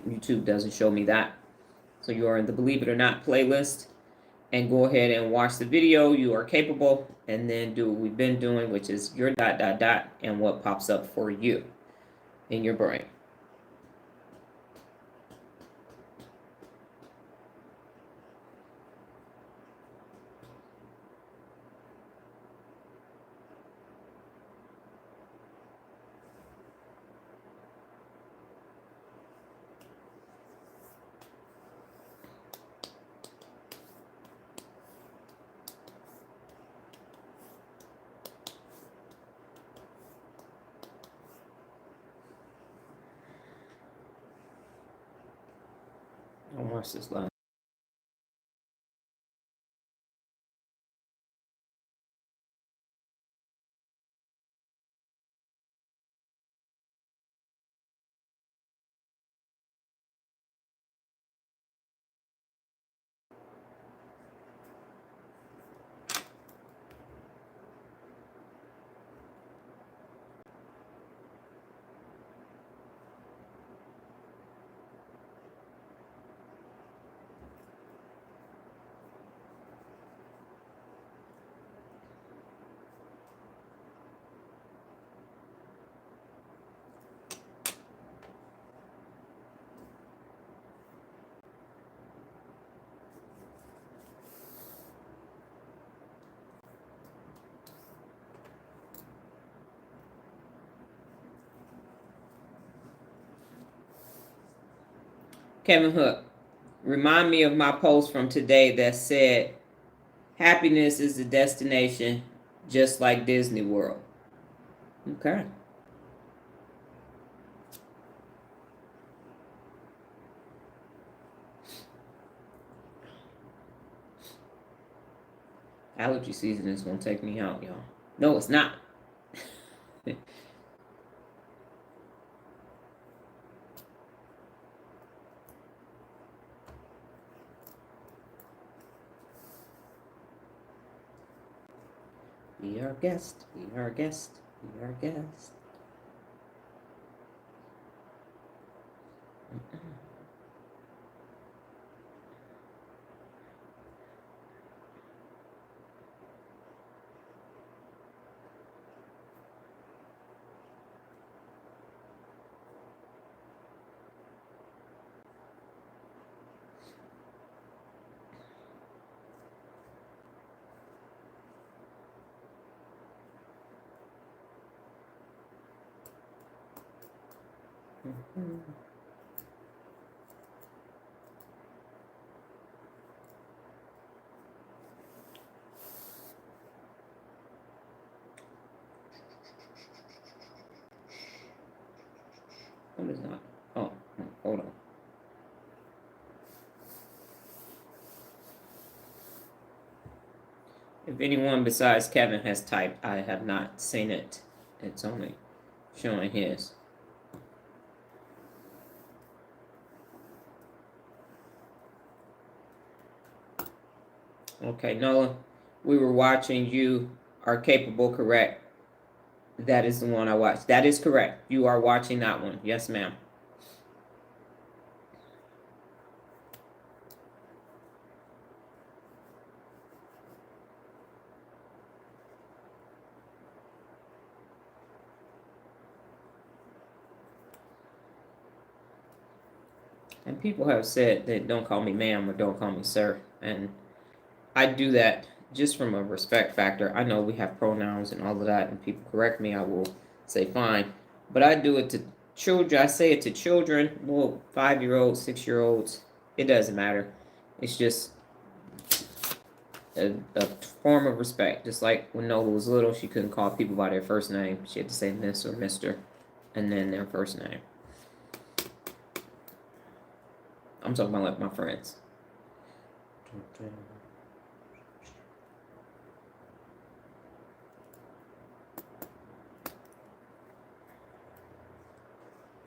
YouTube doesn't show me that. So you are in the Believe It or Not playlist. And go ahead and watch the video, You Are Capable, and then do what we've been doing, which is your ... and what pops up for you in your brain. I'll watch this live. Kevin Hook, remind me of my post from today that said, happiness is the destination, just like Disney World. Okay. Allergy season is going to take me out, y'all. No, it's not. Be our guest, be our guest, be our guest. What is that? Oh, hold on. If anyone besides Kevin has typed, I have not seen it. It's only showing his. Okay, Nola, we were watching You Are Capable, correct? That is the one I watched. That is correct. You are watching that one. Yes, ma'am. And people have said that don't call me ma'am or don't call me sir. And I do that just from a respect factor. I know we have pronouns and all of that, and people correct me, I will say fine. But I do it to children. I say it to children, well, 5-year-olds, 6-year-olds. It doesn't matter. It's just a form of respect. Just like when Nola was little, she couldn't call people by their first name. She had to say Miss or Mister, and then their first name. I'm talking about like my friends.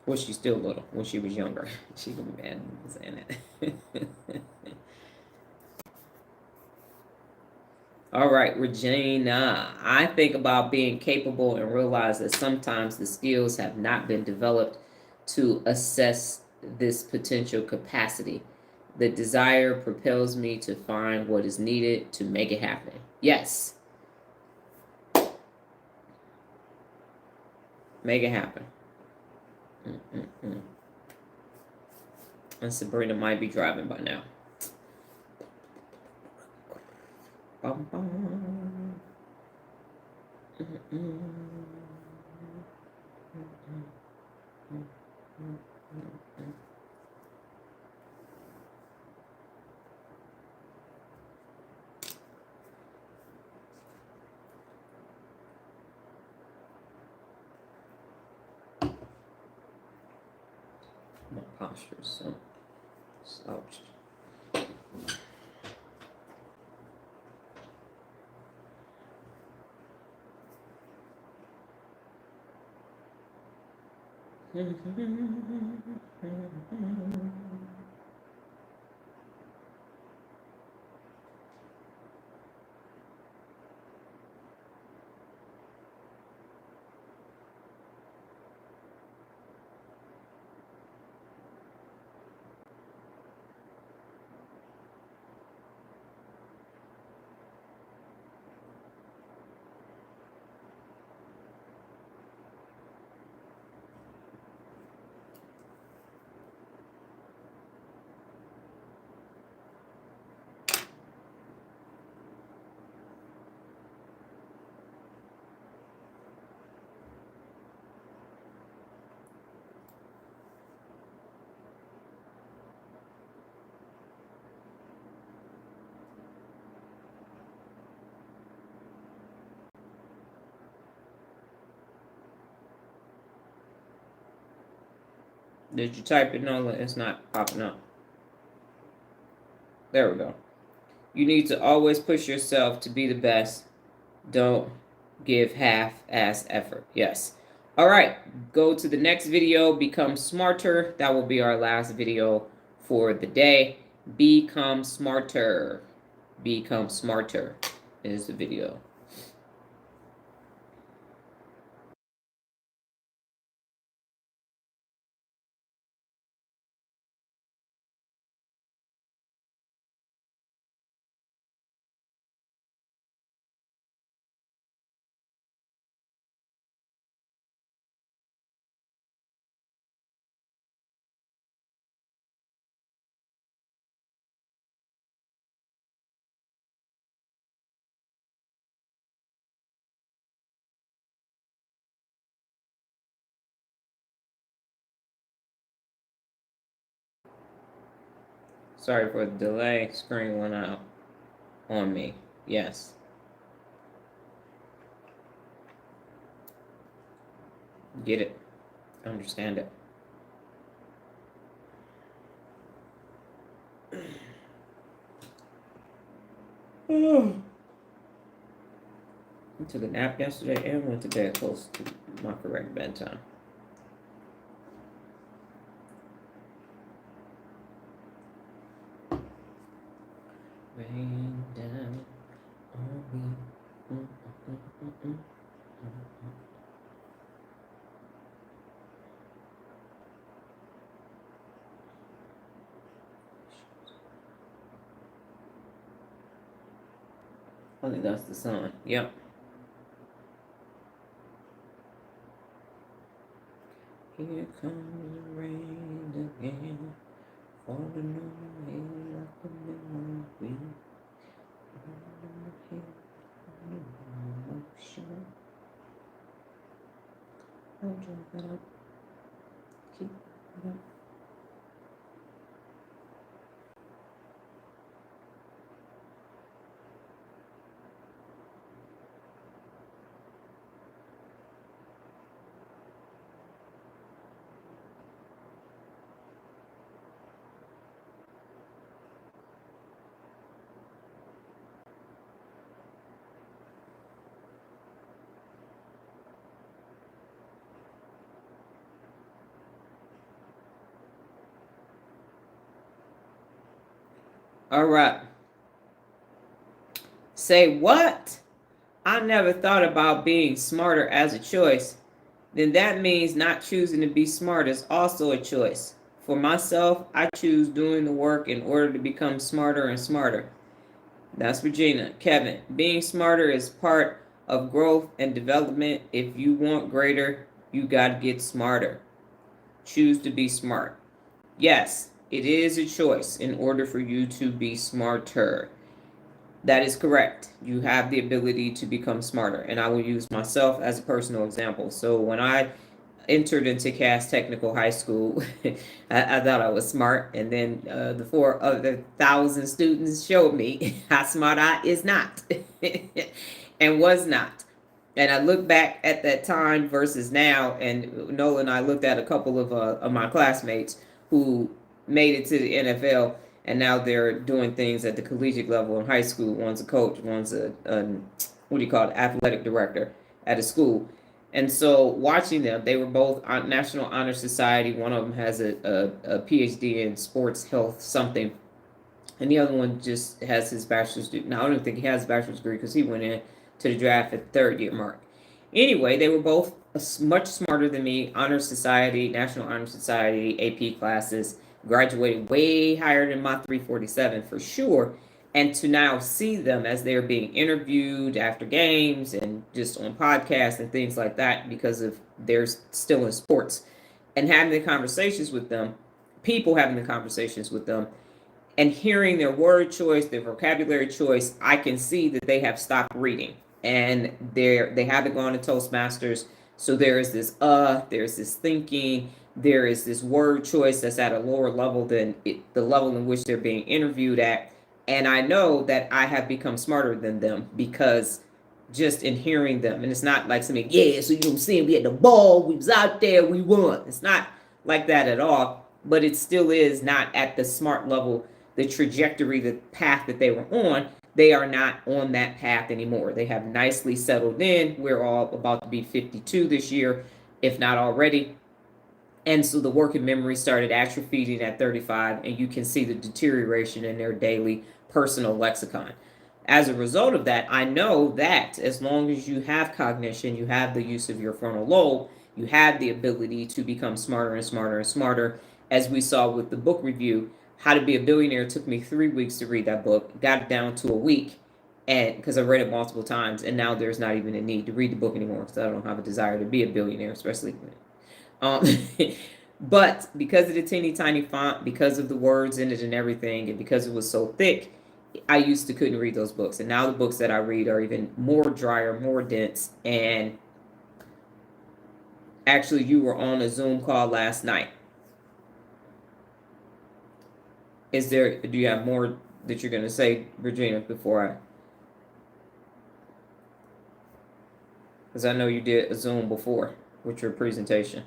Well, she's still little. When she was younger, she gonna be mad at me saying that. All right, Regina. I think about being capable and realize that sometimes the skills have not been developed to assess this potential capacity. The desire propels me to find what is needed to make it happen. Yes. Make it happen. And Sabrina might be driving by now. Bum, bum. My posture is so slouched. Did you type it, Nola? It's not popping up. There we go. You need to always push yourself to be the best. Don't give half-ass effort. Yes. All right. Go to the next video. Become smarter. That will be our last video for the day. Become smarter. Become smarter is the video. Sorry for the delay. Screen went out on me. Yes. Get it. Understand it. I took a nap yesterday and went to bed close to my correct bedtime. Rain down on me. I think that's the sun. Yep. Here comes the rain again, falling on me like a memory. I'll drop it up. Keep it up. All right. Say what? I never thought about being smarter as a choice. Then that means not choosing to be smart is also a choice. For myself, I choose doing the work in order to become smarter and smarter. That's Regina. Kevin, being smarter is part of growth and development. If you want greater, you got to get smarter. Choose to be smart. Yes, it is a choice in order for you to be smarter. That is correct. You have the ability to become smarter. And I will use myself as a personal example. So when I entered into Cass Technical High School, I thought I was smart. And then the 4 other 1,000 students showed me how smart I is not and was not. And I look back at that time versus now, and Nola and I looked at a couple of my classmates who made it to the NFL, and now they're doing things at the collegiate level in high school. One's a coach, one's a what do you call it, athletic director at a school. And so watching them, they were both on National Honor Society. One of them has a PhD in sports health something, and the other one just has his bachelor's degree. Now I don't think he has a bachelor's degree because he went in to the draft at the 3rd year mark. Anyway, they were both much smarter than me. Honor Society, National Honor Society, AP classes, graduated way higher than my 347 for sure. And to now see them as they're being interviewed after games and just on podcasts and things like that because of they're still in sports and having the conversations with them, people having the conversations with them, and hearing their word choice, their vocabulary choice, I can see that they have stopped reading and they haven't gone to Toastmasters. So there's this thinking, there is this word choice that's at a lower level than the level in which they're being interviewed at. And I know that I have become smarter than them because just in hearing them, and it's not like something, yeah, so you know, seeing we had the ball, we was out there, we won. It's not like that at all, but it still is not at the smart level, the trajectory, the path that they were on. They are not on that path anymore. They have nicely settled in. We're all about to be 52 this year, if not already. And so the working memory started atrophying at 35, and you can see the deterioration in their daily personal lexicon. As a result of that, I know that as long as you have cognition, you have the use of your frontal lobe, you have the ability to become smarter and smarter and smarter. As we saw with the book review, How to Be a Billionaire took me 3 weeks to read that book, got it down to a week, and because I read it multiple times, and now there's not even a need to read the book anymore because I don't have a desire to be a billionaire, especially um, but because of the teeny tiny font, because of the words in it and everything, and because it was so thick, I used to couldn't read those books. And now the books that I read are even more drier, more dense. And actually, you were on a Zoom call last night. Do you have more that you're going to say, Regina, before I? Because I know you did a Zoom before with your presentation.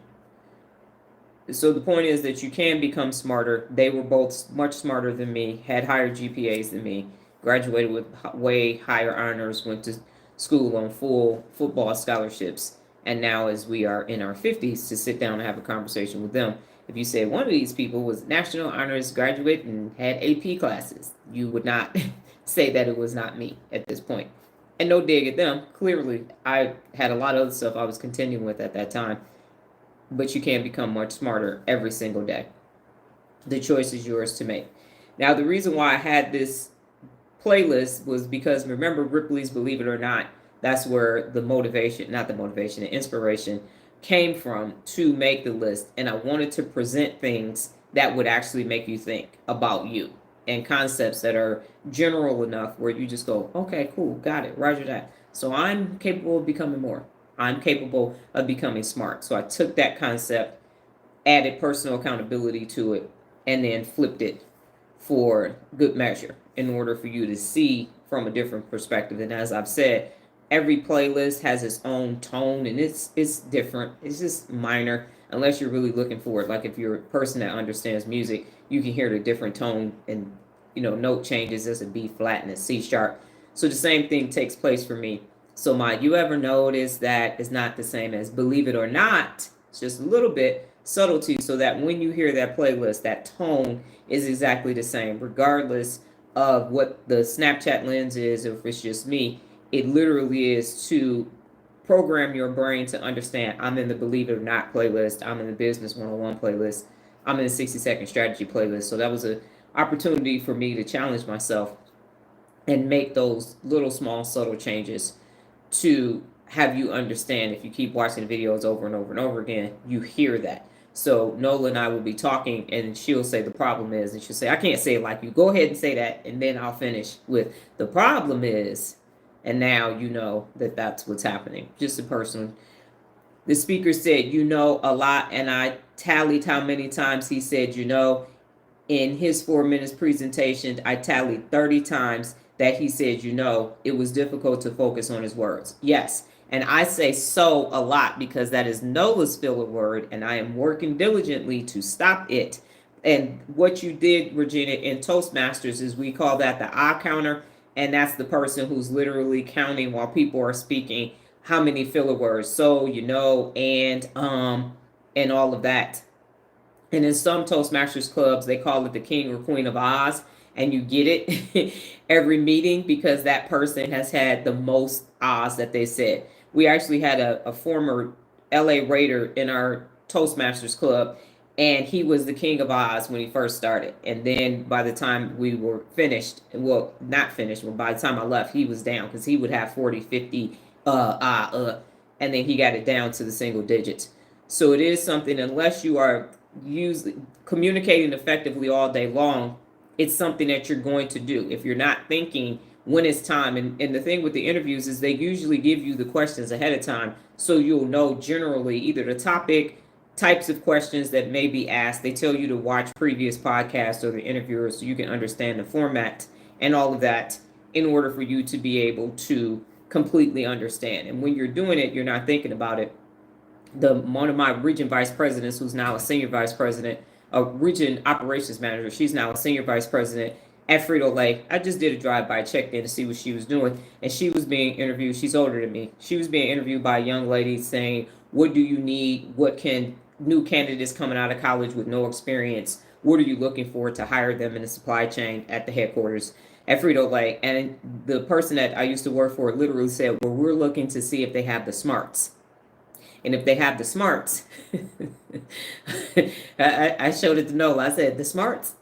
So the point is that you can become smarter. They were both much smarter than me, had higher GPAs than me, graduated with way higher honors, went to school on full football scholarships, and now as we are in our 50s to sit down and have a conversation with them. If you say one of these people was national honors graduate and had AP classes, you would not say that it was not me at this point. And no dig at them. Clearly, I had a lot of other stuff I was continuing with at that time, but you can become much smarter every single day. The choice is yours to make. Now, the reason why I had this playlist was because, remember Ripley's Believe It or Not, that's where the motivation, not the motivation, the inspiration came from to make the list. And I wanted to present things that would actually make you think about you and concepts that are general enough where you just go, okay, cool, got it, roger that. So I'm capable of becoming more. I'm capable of becoming smart. So I took that concept, added personal accountability to it, and then flipped it for good measure in order for you to see from a different perspective. And as I've said, every playlist has its own tone, and it's different. It's just minor unless you're really looking for it. Like if you're a person that understands music, you can hear the different tone and note changes. There's a B flat and a C sharp. So the same thing takes place for me. So my you ever notice that is not the same as believe it or not. It's just a little bit subtlety so that when you hear that playlist, that tone is exactly the same, regardless of what the Snapchat lens is, or if it's just me. It literally is to program your brain to understand I'm in the Believe It or Not playlist, I'm in the Business 101 playlist, I'm in the 60-second strategy playlist. So that was an opportunity for me to challenge myself and make those little small subtle changes to have you understand. If you keep watching the videos over and over and over again, you hear that. So Nola and I will be talking, and she'll say the problem is, and she'll say, I can't say it like you. Go ahead and say that, and then I'll finish with the problem is, and now you know that that's what's happening. Just a person. The speaker said, a lot, and I tallied how many times he said, in his 4 minutes presentation. I tallied 30 times that he said, it was difficult to focus on his words. Yes. And I say so a lot because that is Nola's filler word, and I am working diligently to stop it. And what you did, Regina, in Toastmasters is we call that the I counter, and that's the person who's literally counting while people are speaking how many filler words. So, and all of that. And in some Toastmasters clubs, they call it the King or Queen of Oz. And you get it every meeting because that person has had the most Oz that they said. We actually had a former LA Raider in our Toastmasters club, and he was the King of Oz when he first started. And then by the time we were finished, well, not finished, but by the time I left, he was down because he would have 40, 50, and then he got it down to the single digits. So it is something, unless you are communicating effectively all day long, it's something that you're going to do. If you're not thinking when it's time, and the thing with the interviews is they usually give you the questions ahead of time, so you'll know generally either the topic, types of questions that may be asked. They tell you to watch previous podcasts or the interviewers so you can understand the format and all of that in order for you to be able to completely understand. And when you're doing it, you're not thinking about it. one of my region vice presidents, who's now a senior vice president, a region operations manager. She's now a senior vice president at Frito-Lay. I just did a drive-by, checked in to see what she was doing, and she was being interviewed. She's older than me. She was being interviewed by a young lady saying, what do you need? What can new candidates coming out of college with no experience, what are you looking for to hire them in the supply chain at the headquarters at Frito-Lay? And the person that I used to work for literally said, well, we're looking to see if they have the smarts. And if they have the smarts, I showed it to Nola. I said, the smarts?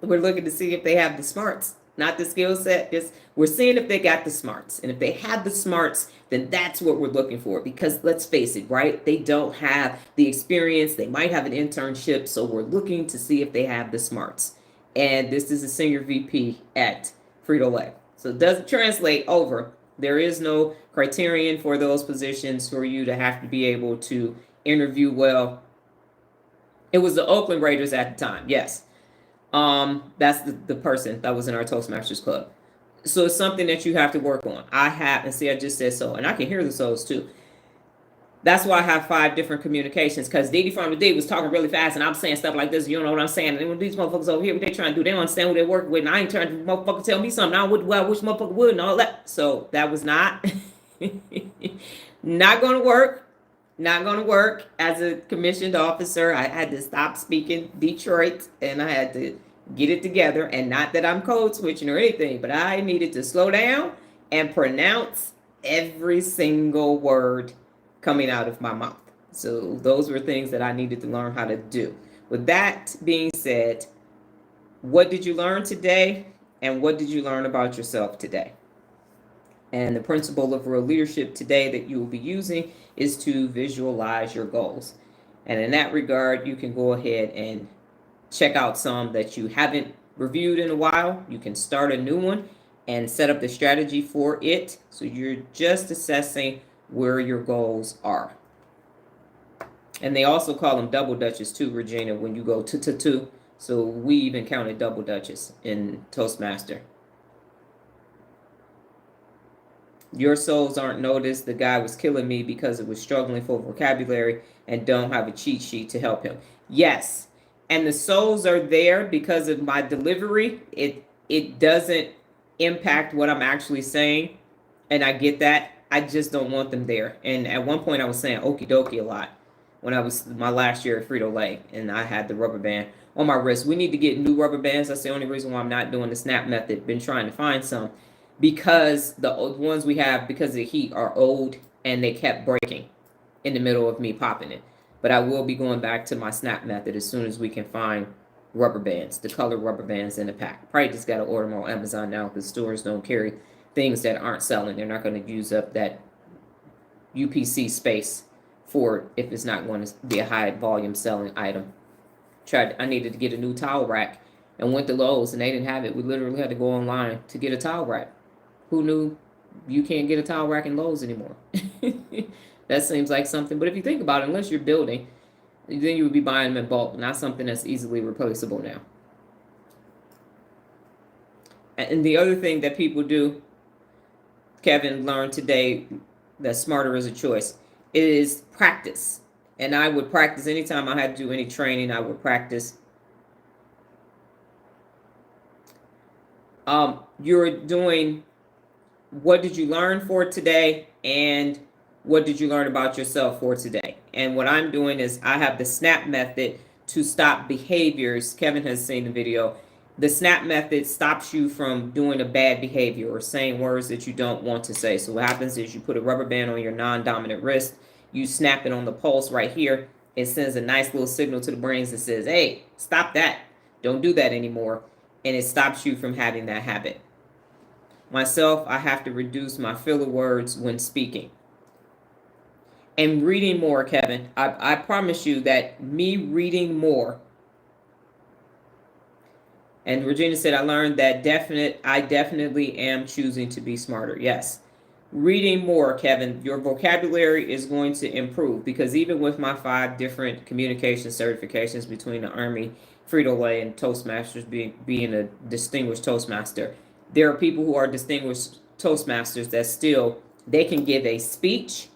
We're looking to see if they have the smarts, not the skill set. Just we're seeing if they got the smarts. And if they have the smarts, then that's what we're looking for. Because let's face it, right? They don't have the experience. They might have an internship. So we're looking to see if they have the smarts. And this is a senior VP at Frito-Lay. So it doesn't translate over. There is no criterion for those positions for you to have to be able to interview well. It was the Oakland Raiders at the time, yes. That's the person that was in our Toastmasters club. So it's something that you have to work on. I just said so, and I can hear the souls too. That's why I have 5 different communications, because Dee from the D was talking really fast, and I'm saying stuff like this. You know what I'm saying? And when these motherfuckers over here, what they trying to do, they don't understand what they're working with, and I ain't trying to motherfucker tell me something. I wish motherfucker would, and all that. So that was not not going to work. Not going to work. As a commissioned officer, I had to stop speaking Detroit, and I had to get it together. And not that I'm code switching or anything, but I needed to slow down and pronounce every single word coming out of my mouth. So those were things that I needed to learn how to do. With that being said, what did you learn today? And what did you learn about yourself today? And the principle of real leadership today that you will be using is to visualize your goals. And in that regard, you can go ahead and check out some that you haven't reviewed in a while. You can start a new one and set up the strategy for it. So you're just assessing where your goals are. And they also call them double dutches too, Regina, when you go two. So we even counted double dutches in Toastmaster. Your souls aren't noticed. The guy was killing me because it was struggling for vocabulary and don't have a cheat sheet to help him. Yes. And the souls are there because of my delivery. It doesn't impact what I'm actually saying. And I get that. I just don't want them there. And at one point I was saying okie dokie a lot when I was my last year at Frito-Lay, and I had the rubber band on my wrist. We need to get new rubber bands. That's the only reason why I'm not doing the snap method. Been trying to find some, because the old ones we have, because of the heat, are old and they kept breaking in the middle of me popping it. But I will be going back to my snap method as soon as we can find rubber bands, the colored rubber bands in the pack. Probably just got to order them on Amazon now, because stores don't carry things that aren't selling. They're not going to use up that UPC space for it if it's not going to be a high volume selling item. I needed to get a new towel rack and went to Lowe's, and they didn't have it. We literally had to go online to get a towel rack. Who knew you can't get a towel rack in Lowe's anymore? That seems like something, but if you think about it, unless you're building, then you would be buying them in bulk, not something that's easily replaceable now. And the other thing that people do, Kevin learned today, that smarter is a choice, is practice. And I would practice anytime I had to do any training. I would practice. You're doing, what did you learn for today, and what did you learn about yourself for today? And what I'm doing is I have the SNAP method to stop behaviors. Kevin has seen the video. The SNAP method stops you from doing a bad behavior or saying words that you don't want to say. So what happens is you put a rubber band on your non-dominant wrist, you snap it on the pulse right here. It sends a nice little signal to the brains that says, hey, stop that. Don't do that anymore. And it stops you from having that habit. Myself, I have to reduce my filler words when speaking. And reading more, Kevin. I promise you that me reading more. And Regina said, I learned that I definitely am choosing to be smarter. Yes. Reading more, Kevin, your vocabulary is going to improve, because even with my 5 different communication certifications between the Army, Frito-Lay, and Toastmasters, being a distinguished Toastmaster, there are people who are distinguished Toastmasters that still, they can give a speech,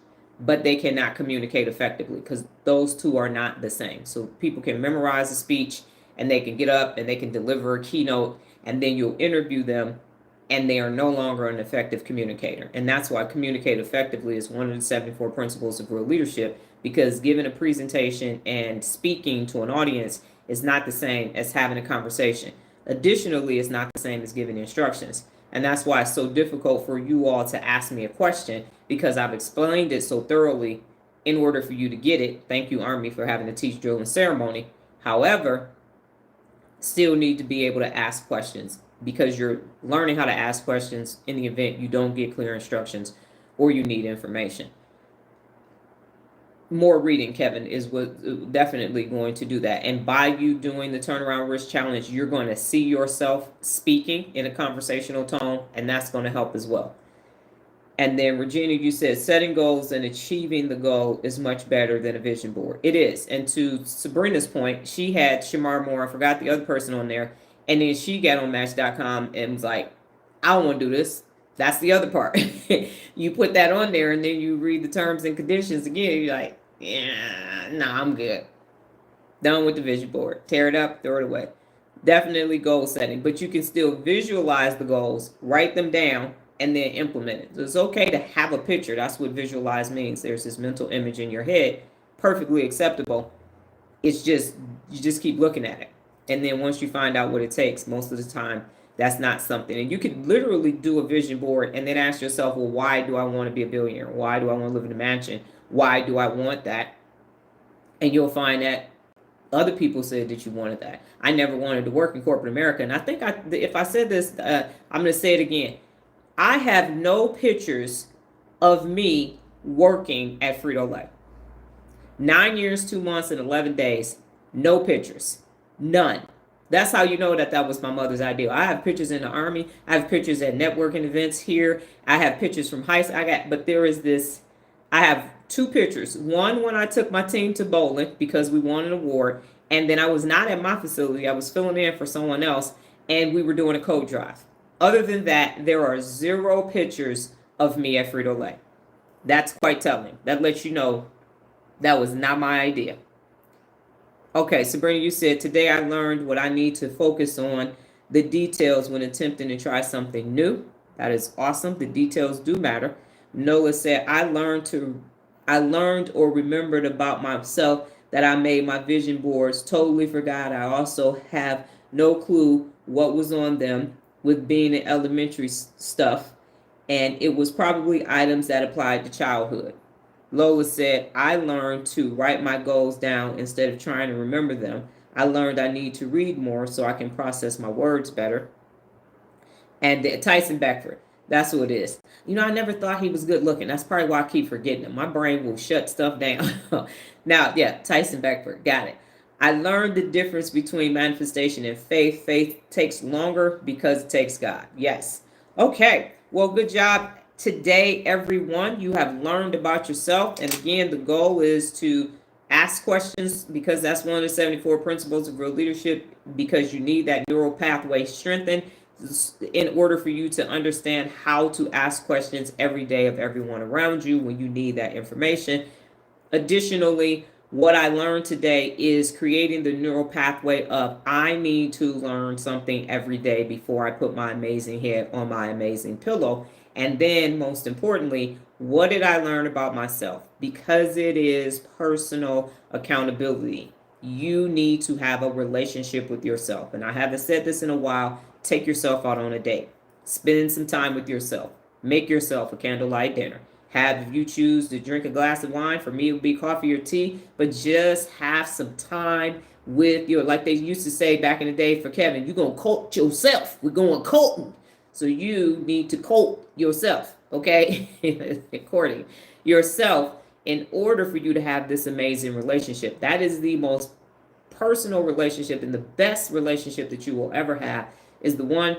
but they cannot communicate effectively because those two are not the same. So people can memorize a speech and they can get up and they can deliver a keynote, and then you'll interview them and they are no longer an effective communicator. And that's why communicate effectively is one of the 74 principles of real leadership, because giving a presentation and speaking to an audience is not the same as having a conversation. Additionally, it's not the same as giving instructions. And that's why it's so difficult for you all to ask me a question, because I've explained it so thoroughly in order for you to get it. Thank you, Army, for having to teach drill and ceremony. However, still need to be able to ask questions, because you're learning how to ask questions in the event you don't get clear instructions or you need information. More reading, Kevin, is what definitely going to do that. And by you doing the turnaround risk challenge, you're going to see yourself speaking in a conversational tone, and that's going to help as well. And then Regina, you said setting goals and achieving the goal is much better than a vision board. It is. And to Sabrina's point, she had Shamar Moore, I forgot the other person on there, and then she got on Match.com and was like, I don't want to do this. That's the other part. You put that on there and then you read the terms and conditions again. You're like, yeah, nah, I'm good. Done with the vision board. Tear it up, throw it away. Definitely goal setting, but you can still visualize the goals, write them down, and then implement it. So it's okay to have a picture. That's what visualize means. There's this mental image in your head, perfectly acceptable. It's just, you just keep looking at it. And then once you find out what it takes, most of the time, that's not something. And you could literally do a vision board and then ask yourself, well, why do I want to be a billionaire? Why do I want to live in a mansion? Why do I want that? And you'll find that other people said that you wanted that. I never wanted to work in corporate America. And I think if I said this, I'm going to say it again. I have no pictures of me working at Frito-Lay. 9 years, 2 months, and 11 days. No pictures. None. That's how you know that that was my mother's ideal. I have pictures in the Army. I have pictures at networking events here. I have pictures from high school. But there is this, I have 2 pictures. One when I took my team to bowling because we won an award. And then I was not at my facility. I was filling in for someone else. And we were doing a code drive. Other than that, there are 0 pictures of me at Frito-Lay. That's quite telling. That lets you know that was not my idea. Okay, Sabrina, you said, today I learned what I need to focus on, the details when attempting to try something new. That is awesome. The details do matter. Nola said, I learned or remembered about myself that I made my vision boards. Totally forgot. I also have no clue what was on them with being in elementary stuff. And it was probably items that applied to childhood. Lola said, I learned to write my goals down instead of trying to remember them. I learned I need to read more so I can process my words better. And Tyson Beckford, that's who it is. You know, I never thought he was good looking. That's probably why I keep forgetting him. My brain will shut stuff down. Now, yeah, Tyson Beckford, got it. I learned the difference between manifestation and faith. Faith takes longer because it takes God. Yes. Okay. Well, good job today, everyone. You have learned about yourself. And again, the goal is to ask questions, because that's one of the 74 principles of real leadership, because you need that neural pathway strengthened in order for you to understand how to ask questions every day of everyone around you when you need that information. Additionally, what I learned today is creating the neural pathway of I need to learn something every day before I put my amazing head on my amazing pillow. And then most importantly, what did I learn about myself? Because it is personal accountability. You need to have a relationship with yourself. And I haven't said this in a while. Take yourself out on a date. Spend some time with yourself. Make yourself a candlelight dinner. If you choose to drink a glass of wine, for me it would be coffee or tea, but just have some time with your, like they used to say back in the day for Kevin, you're going to court yourself. We're going courting. So you need to court yourself, okay? Courting yourself in order for you to have this amazing relationship. That is the most personal relationship, and the best relationship that you will ever have is the one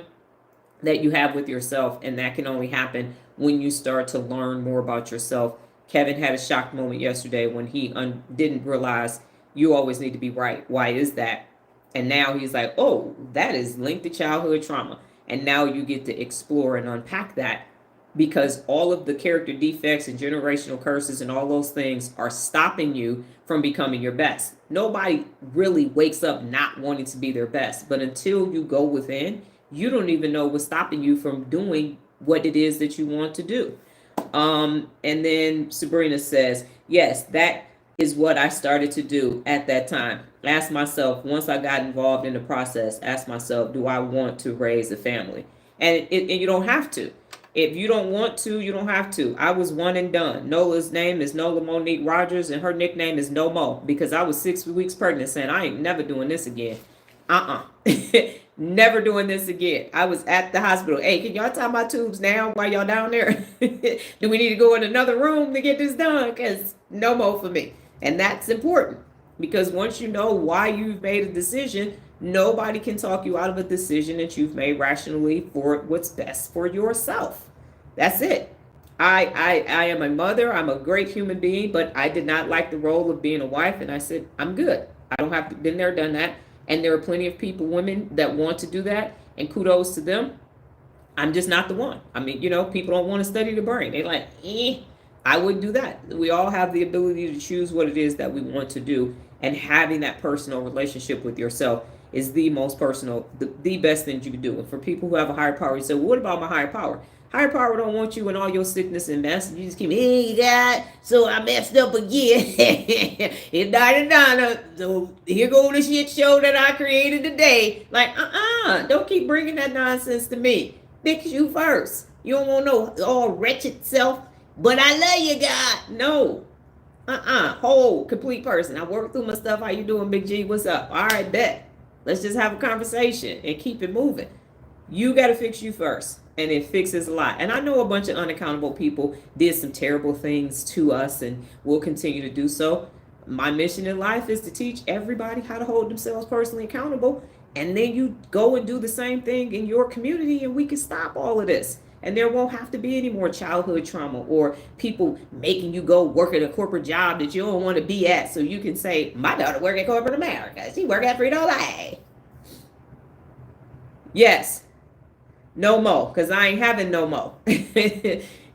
that you have with yourself, and that can only happen when you start to learn more about yourself. Kevin had a shock moment yesterday when he didn't realize you always need to be right. Why is that? And now he's like, oh, that is linked to childhood trauma. And now you get to explore and unpack that because all of the character defects and generational curses and all those things are stopping you from becoming your best. Nobody really wakes up not wanting to be their best, but until you go within, you don't even know what's stopping you from doing what it is that you want to do. And then Sabrina says, yes, that is what I started to do at that time. Ask myself, once I got involved in the process, ask myself, do I want to raise a family? And you don't have to. If you don't want to, you don't have to. I was one and done. Nola's name is Nola Monique Rogers, and her nickname is No Mo, because I was 6 weeks pregnant saying, I ain't never doing this again. Never doing this again. I was at the hospital. Hey, can y'all tie my tubes now while y'all down there? Do we need to go in another room to get this done? Because no more for me. And that's important, because once you know why you've made a decision, nobody can talk you out of a decision that you've made rationally for what's best for yourself. That's it. I am a mother. I'm a great human being, but I did not like the role of being a wife. And I said, I'm good. I don't have to, been there, done that. And there are plenty of people, women, that want to do that. And kudos to them. I'm just not the one. I mean, people don't want to study the brain. They're like, I wouldn't do that. We all have the ability to choose what it is that we want to do. And having that personal relationship with yourself is the most personal, the best thing you can do. And for people who have a higher power, you say, well, what about my higher power? Higher power don't want you in all your sickness and mess. You just keep, hey, God, so I messed up again. It's Donna. So here go the shit show that I created today. Like, don't keep bringing that nonsense to me. Fix you first. You don't want no all wretched self. But I love you, God. No. Whole, complete person. I worked through my stuff. How you doing, Big G? What's up? All right, bet. Let's just have a conversation and keep it moving. You got to fix you first. And it fixes a lot. And I know a bunch of unaccountable people did some terrible things to us and will continue to do so. My mission in life is to teach everybody how to hold themselves personally accountable. And then you go and do the same thing in your community, and we can stop all of this. And there won't have to be any more childhood trauma or people making you go work at a corporate job that you don't want to be at. So you can say, my daughter work at corporate America. She work at Frito-Lay. Yes. No more, because I ain't having no more.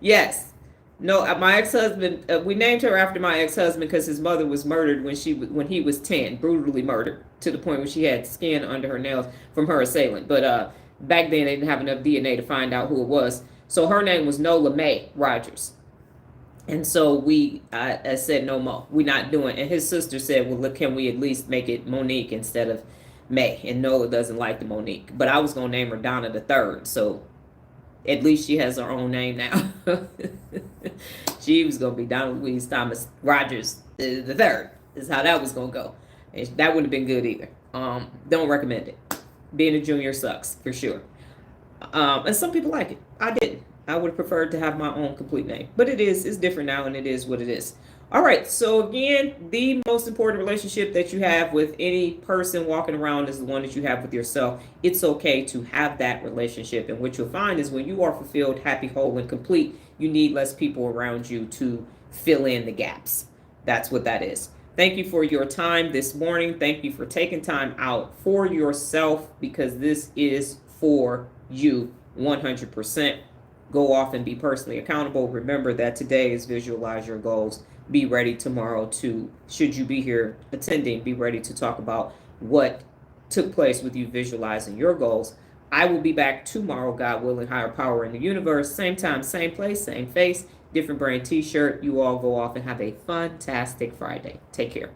Yes. No, my ex-husband, we named her after my ex-husband because his mother was murdered when he was 10, brutally murdered, to the point where she had skin under her nails from her assailant. But back then they didn't have enough DNA to find out who it was. So her name was Nola Mae Rogers. And so I said no more. We're not doing it. And his sister said, well, look, can we at least make it Monique instead of May? And Nola doesn't like the Monique. But I was going to name her Donna the Third. So at least she has her own name now. She was going to be Donna Louise Thomas-Rodgers the Third. Is how that was going to go. And that wouldn't have been good either. Don't recommend it. Being a junior sucks, for sure. And some people like it. I didn't. I would have preferred to have my own complete name. But it's different now, and it is what it is. All right, so again, the most important relationship that you have with any person walking around is the one that you have with yourself. It's okay to have that relationship. And what you'll find is when you are fulfilled, happy, whole, and complete, you need less people around you to fill in the gaps. That's what that is. Thank you for your time this morning. Thank you for taking time out for yourself, because this is for you 100%. Go off and be personally accountable. Remember that today is visualize your goals. Be ready tomorrow to, should you be here attending, be ready to talk about what took place with you visualizing your goals. I will be back tomorrow, God willing, higher power in the universe. Same time, same place, same face, different brain t-shirt. You all go off and have a fantastic Friday. Take care.